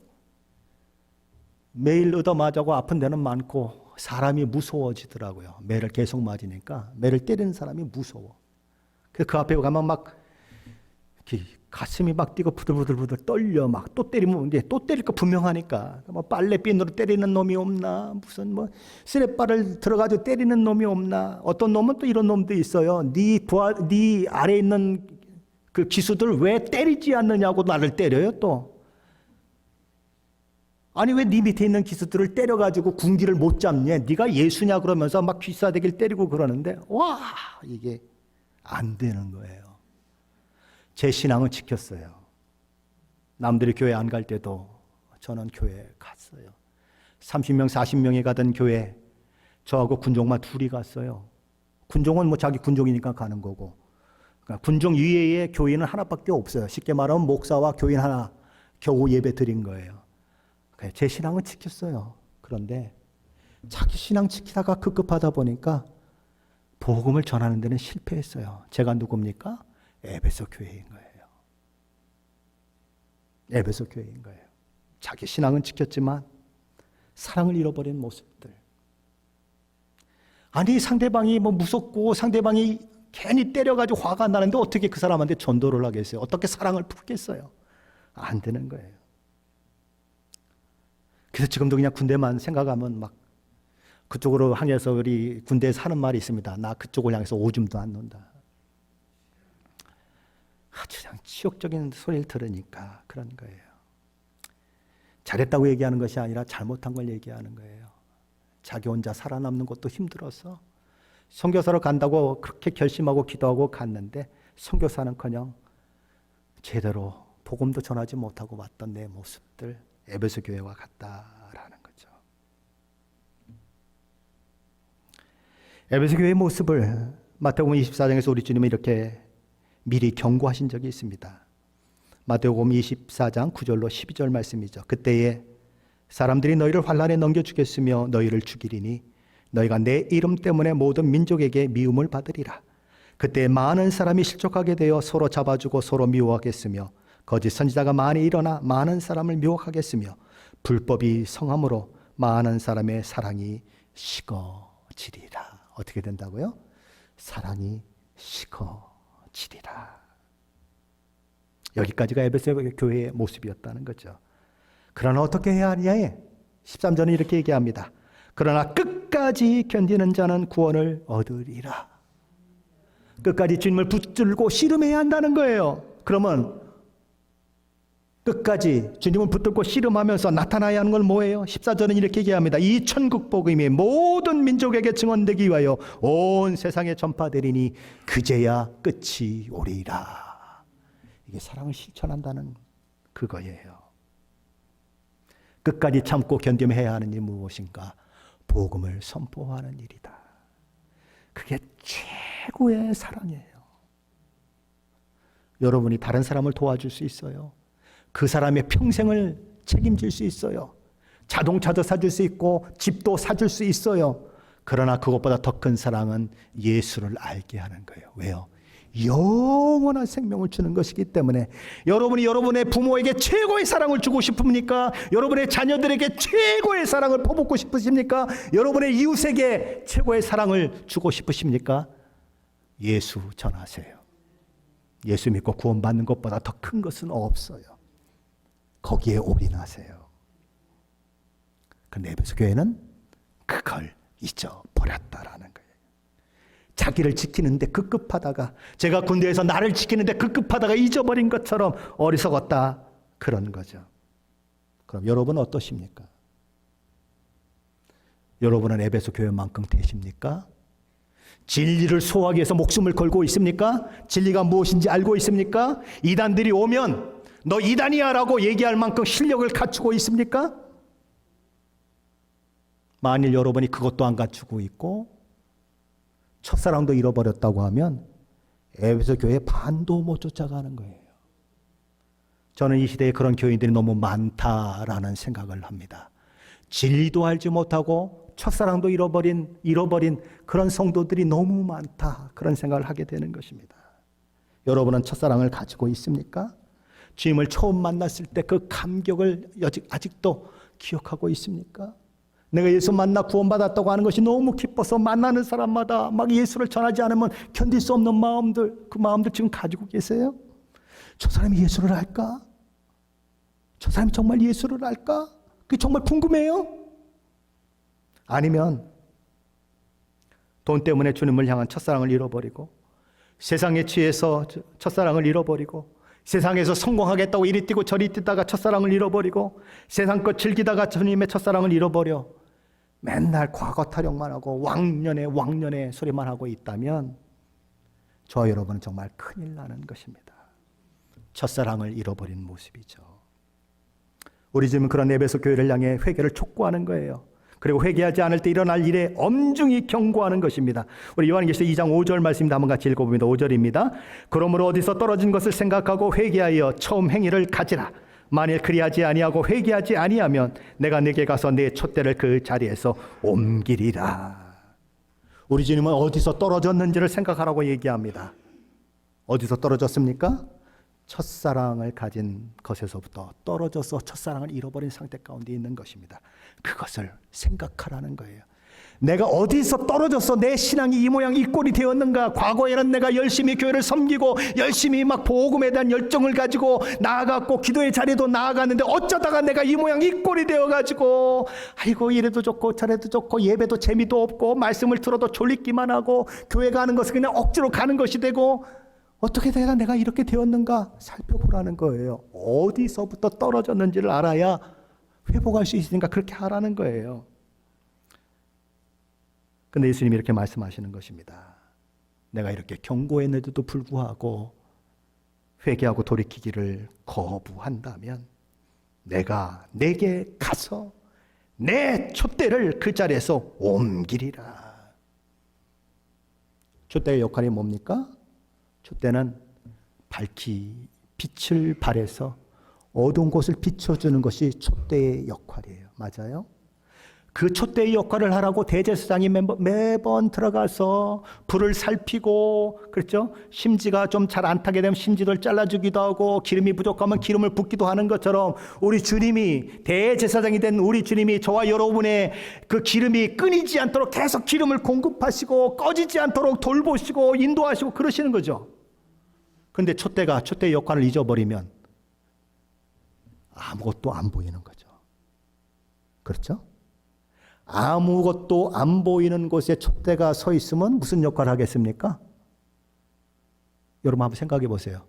매일 얻어맞아고 아픈 데는 많고 사람이 무서워지더라고요. 매를 계속 맞으니까 매를 때리는 사람이 무서워. 그래서 그 앞에 가면 막 가슴이 막 뛰고 부들부들 떨려. 막 또 때리면 이제 또 때릴 거 분명하니까 뭐 빨래핀으로 때리는 놈이 없나, 무슨 뭐 쓰레빠를 들어가지고 때리는 놈이 없나. 어떤 놈은 또 이런 놈도 있어요. 네 아래 있는 그 기수들 왜 때리지 않느냐고 나를 때려요. 또 아니 왜 네 밑에 있는 기수들을 때려가지고 군기를 못 잡냐, 네가 예수냐 그러면서 막 귀싸대기를 때리고 그러는데 와, 이게 안 되는 거예요. 제 신앙은 지켰어요. 남들이 교회 안 갈 때도 저는 교회에 갔어요. 30명 40명이 가던 교회 저하고 군종만 둘이 갔어요. 군종은 뭐 자기 군종이니까 가는 거고, 그러니까 군종 위에 교인은 하나밖에 없어요. 쉽게 말하면 목사와 교인 하나 겨우 예배 드린 거예요. 제 신앙은 지켰어요. 그런데 자기 신앙 지키다가 급급하다 보니까 복음을 전하는 데는 실패했어요. 제가 누굽니까? 에베소 교회인 거예요. 에베소 교회인 거예요. 자기 신앙은 지켰지만 사랑을 잃어버린 모습들. 아니 상대방이 뭐 무섭고 상대방이 괜히 때려가지고 화가 나는데 어떻게 그 사람한테 전도를 하겠어요? 어떻게 사랑을 품겠어요? 안 되는 거예요. 그래서 지금도 그냥 군대만 생각하면 막 그쪽으로 향해서 우리 군대에서 하는 말이 있습니다. 나 그쪽을 향해서 오줌도 안 논다. 아주 그냥 치욕적인 소리를 들으니까 그런 거예요. 잘했다고 얘기하는 것이 아니라 잘못한 걸 얘기하는 거예요. 자기 혼자 살아남는 것도 힘들어서 선교사로 간다고 그렇게 결심하고 기도하고 갔는데 선교사는커녕 제대로 복음도 전하지 못하고 왔던 내 모습들, 에베소 교회와 같다라는 거죠. 에베소 교회의 모습을 마태복음 24장에서 우리 주님은 이렇게 미리 경고하신 적이 있습니다. 마태복음 24장 9절로 12절 말씀이죠. 그때에 사람들이 너희를 환난에 넘겨주겠으며 너희를 죽이리니 너희가 내 이름 때문에 모든 민족에게 미움을 받으리라. 그때 많은 사람이 실족하게 되어 서로 잡아주고 서로 미워하겠으며 거짓 선지자가 많이 일어나 많은 사람을 미혹하겠으며 불법이 성함으로 많은 사람의 사랑이 식어지리라. 어떻게 된다고요? 사랑이 식어지리라. 여기까지가 에베소 교회의 모습이었다는 거죠. 그러나 어떻게 해야 하느냐에 13절은 이렇게 얘기합니다. 그러나 끝까지 견디는 자는 구원을 얻으리라. 끝까지 주님을 붙들고 씨름해야 한다는 거예요. 그러면 끝까지 주님을 붙들고 씨름하면서 나타나야 하는 건 뭐예요? 14절은 이렇게 얘기합니다. 이 천국 복음이 모든 민족에게 증언되기 위하여 온 세상에 전파되리니 그제야 끝이 오리라. 이게 사랑을 실천한다는 그거예요. 끝까지 참고 견dim해야 하는 일이 무엇인가? 복음을 선포하는 일이다. 그게 최고의 사랑이에요. 여러분이 다른 사람을 도와줄 수 있어요. 그 사람의 평생을 책임질 수 있어요. 자동차도 사줄 수 있고 집도 사줄 수 있어요. 그러나 그것보다 더 큰 사랑은 예수를 알게 하는 거예요. 왜요? 영원한 생명을 주는 것이기 때문에. 여러분이 여러분의 부모에게 최고의 사랑을 주고 싶습니까? 여러분의 자녀들에게 최고의 사랑을 퍼붓고 싶으십니까? 여러분의 이웃에게 최고의 사랑을 주고 싶으십니까? 예수 전하세요. 예수 믿고 구원받는 것보다 더 큰 것은 없어요. 거기에 올인하세요. 그런데 에베소 교회는 그걸 잊어버렸다라는 거예요. 자기를 지키는데 급급하다가, 제가 군대에서 나를 지키는데 급급하다가 잊어버린 것처럼 어리석었다, 그런 거죠. 그럼 여러분은 어떠십니까? 여러분은 에베소 교회만큼 되십니까? 진리를 소화하기 위해서 목숨을 걸고 있습니까? 진리가 무엇인지 알고 있습니까? 이단들이 오면 너 이단이야 라고 얘기할 만큼 실력을 갖추고 있습니까? 만일 여러분이 그것도 안 갖추고 있고 첫사랑도 잃어버렸다고 하면 에베소 교회 반도 못 쫓아가는 거예요. 저는 이 시대에 그런 교인들이 너무 많다라는 생각을 합니다. 진리도 알지 못하고 첫사랑도 잃어버린 그런 성도들이 너무 많다, 그런 생각을 하게 되는 것입니다. 여러분은 첫사랑을 가지고 있습니까? 주님을 처음 만났을 때 그 감격을 아직도 기억하고 있습니까? 내가 예수 만나 구원받았다고 하는 것이 너무 기뻐서 만나는 사람마다 막 예수를 전하지 않으면 견딜 수 없는 마음들, 그 마음들 지금 가지고 계세요? 저 사람이 예수를 알까? 저 사람이 정말 예수를 알까? 그게 정말 궁금해요? 아니면 돈 때문에 주님을 향한 첫사랑을 잃어버리고, 세상에 취해서 첫사랑을 잃어버리고, 세상에서 성공하겠다고 이리 뛰고 저리 뛰다가 첫사랑을 잃어버리고, 세상 것 즐기다가 주님의 첫사랑을 잃어버려 맨날 과거 타령만 하고 왕년에 소리만 하고 있다면 저와 여러분은 정말 큰일 나는 것입니다. 첫사랑을 잃어버린 모습이죠. 우리 지금 그런 에베소 교회를 향해 회개를 촉구하는 거예요. 그리고 회개하지 않을 때 일어날 일에 엄중히 경고하는 것입니다. 우리 요한계시록 2장 5절 말씀도 한번 같이 읽어봅니다. 5절입니다. 그러므로 어디서 떨어진 것을 생각하고 회개하여 처음 행위를 가지라. 만일 그리하지 아니하고 회개하지 아니하면 내가 네게 가서 내 촛대를 그 자리에서 옮기리라. 우리 주님은 어디서 떨어졌는지를 생각하라고 얘기합니다. 어디서 떨어졌습니까? 첫사랑을 가진 것에서부터 떨어져서 첫사랑을 잃어버린 상태 가운데 있는 것입니다. 그것을 생각하라는 거예요. 내가 어디서 떨어져서 내 신앙이 이 모양 이 꼴이 되었는가? 과거에는 내가 열심히 교회를 섬기고 열심히 막 복음에 대한 열정을 가지고 나아갔고 기도의 자리도 나아갔는데 어쩌다가 내가 이 모양 이 꼴이 되어가지고 아이고 이래도 좋고 저래도 좋고 예배도 재미도 없고 말씀을 들어도 졸리기만 하고 교회 가는 것은 그냥 억지로 가는 것이 되고 어떻게 내가 이렇게 되었는가 살펴보라는 거예요. 어디서부터 떨어졌는지를 알아야 회복할 수 있으니까 그렇게 하라는 거예요. 근데 예수님이 이렇게 말씀하시는 것입니다. 내가 이렇게 경고했는데도 불구하고 회개하고 돌이키기를 거부한다면 내게 가서 내 촛대를 그 자리에서 옮기리라. 촛대의 역할이 뭡니까? 촛대는 밝히 빛을 발해서 어두운 곳을 비춰주는 것이 촛대의 역할이에요. 맞아요? 그 촛대의 역할을 하라고 대제사장이 매번 들어가서 불을 살피고, 그렇죠? 심지가 좀 잘 안 타게 되면 심지를 잘라주기도 하고 기름이 부족하면 기름을 붓기도 하는 것처럼 우리 주님이, 대제사장이 된 우리 주님이 저와 여러분의 그 기름이 끊이지 않도록 계속 기름을 공급하시고 꺼지지 않도록 돌보시고 인도하시고 그러시는 거죠. 그런데 촛대의 역할을 잊어버리면 아무것도 안 보이는 거죠. 그렇죠? 아무것도 안 보이는 곳에 촛대가 서 있으면 무슨 역할을 하겠습니까? 여러분 한번 생각해 보세요.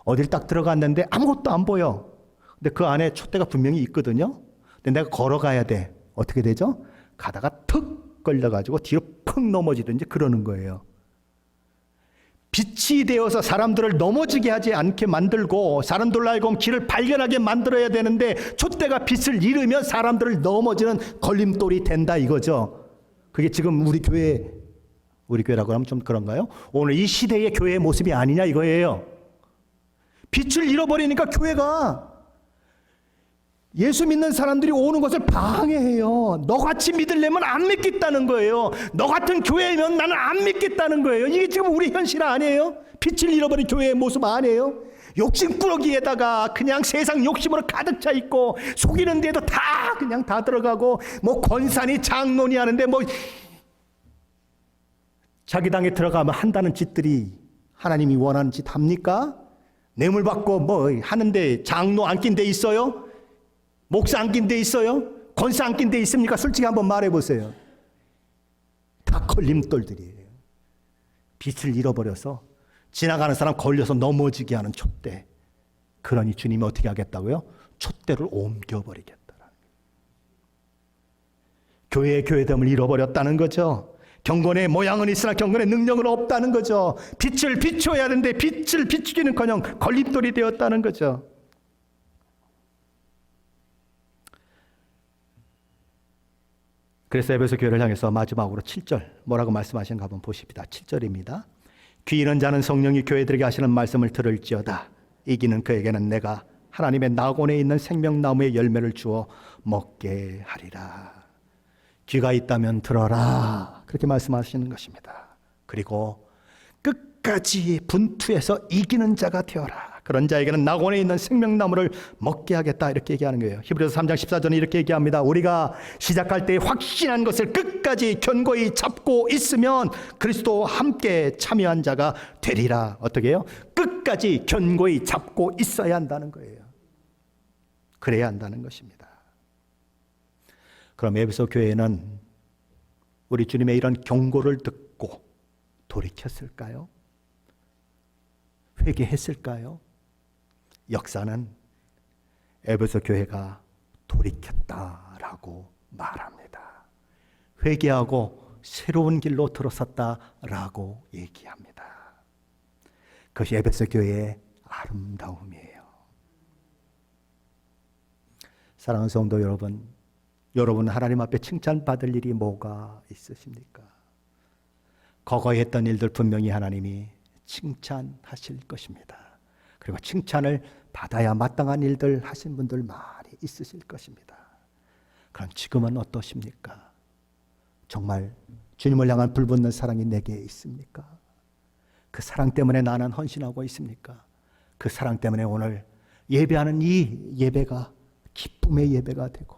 어딜 딱 들어갔는데 아무것도 안 보여. 근데 그 안에 촛대가 분명히 있거든요. 근데 내가 걸어가야 돼. 어떻게 되죠? 가다가 턱 걸려가지고 뒤로 퍽 넘어지든지 그러는 거예요. 빛이 되어서 사람들을 넘어지게 하지 않게 만들고 사람들로 하여금 길을 발견하게 만들어야 되는데 촛대가 빛을 잃으면 사람들을 넘어지는 걸림돌이 된다 이거죠. 그게 지금 우리 교회라고 하면 좀 그런가요? 오늘 이 시대의 교회의 모습이 아니냐 이거예요. 빛을 잃어버리니까 교회가 예수 믿는 사람들이 오는 것을 방해해요. 너같이 믿으려면 안 믿겠다는 거예요. 너 같은 교회면 나는 안 믿겠다는 거예요. 이게 지금 우리 현실 아니에요? 빛을 잃어버린 교회의 모습 아니에요? 욕심꾸러기에다가 그냥 세상 욕심으로 가득 차 있고 속이는 데도 다 그냥 다 들어가고 뭐 권사니 장로니 하는데 뭐 자기 당에 들어가면 한다는 짓들이 하나님이 원하는 짓 합니까? 뇌물 받고 뭐 하는데 장로 안 낀 데 있어요? 목사 안 낀 데 있어요? 권사 안 낀 데 있습니까? 솔직히 한번 말해보세요. 다 걸림돌들이에요. 빛을 잃어버려서 지나가는 사람 걸려서 넘어지게 하는 촛대. 그러니 주님이 어떻게 하겠다고요? 촛대를 옮겨버리겠다라는 거예요. 교회의 교회됨을 잃어버렸다는 거죠. 경건의 모양은 있으나 경건의 능력은 없다는 거죠. 빛을 비춰야 하는데 빛을 비추기는커녕 걸림돌이 되었다는 거죠. 그래서 에베소 교회를 향해서 마지막으로 7절 뭐라고 말씀하시는가 한번 보십니다. 7절입니다. 귀 있는 자는 성령이 교회들에게 하시는 말씀을 들을지어다. 이기는 그에게는 내가 하나님의 낙원에 있는 생명나무의 열매를 주어 먹게 하리라. 귀가 있다면 들어라. 그렇게 말씀하시는 것입니다. 그리고 끝까지 분투해서 이기는 자가 되어라. 그런 자에게는 낙원에 있는 생명나무를 먹게 하겠다 이렇게 얘기하는 거예요. 히브리서 3장 14절에 이렇게 얘기합니다. 우리가 시작할 때 확신한 것을 끝까지 견고히 잡고 있으면 그리스도와 함께 참여한 자가 되리라. 어떻게 해요? 끝까지 견고히 잡고 있어야 한다는 거예요. 그래야 한다는 것입니다. 그럼 에베소 교회는 우리 주님의 이런 경고를 듣고 돌이켰을까요? 회개했을까요? 역사는 에베소 교회가 돌이켰다라고 말합니다. 회개하고 새로운 길로 들어섰다라고 얘기합니다. 그것이 에베소 교회의 아름다움이에요. 사랑하는 성도 여러분, 여러분 하나님 앞에 칭찬받을 일이 뭐가 있으십니까? 과거에 했던 일들 분명히 하나님이 칭찬하실 것입니다. 그리고 칭찬을 받아야 마땅한 일들 하신 분들 많이 있으실 것입니다. 그럼 지금은 어떠십니까? 정말 주님을 향한 불붙는 사랑이 내게 있습니까? 그 사랑 때문에 나는 헌신하고 있습니까? 그 사랑 때문에 오늘 예배하는 이 예배가 기쁨의 예배가 되고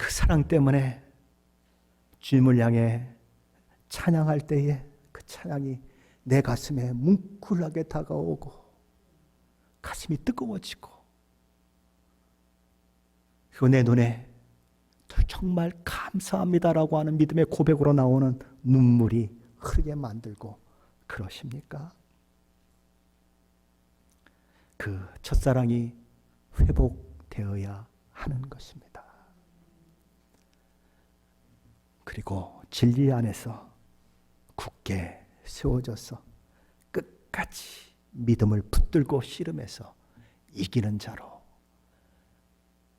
그 사랑 때문에 주님을 향해 찬양할 때에 그 찬양이 내 가슴에 뭉클하게 다가오고 가슴이 뜨거워지고 그리고 내 눈에 정말 감사합니다라고 하는 믿음의 고백으로 나오는 눈물이 흐르게 만들고 그러십니까? 그 첫사랑이 회복되어야 하는 것입니다. 그리고 진리 안에서 굳게 세워져서 끝까지 믿음을 붙들고 씨름해서 이기는 자로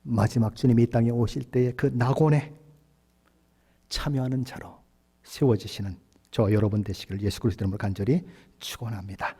마지막 주님이 이 땅에 오실 때의 그 낙원에 참여하는 자로 세워지시는 저 여러분 되시길 예수 그리스도 이름으로 간절히 축원합니다.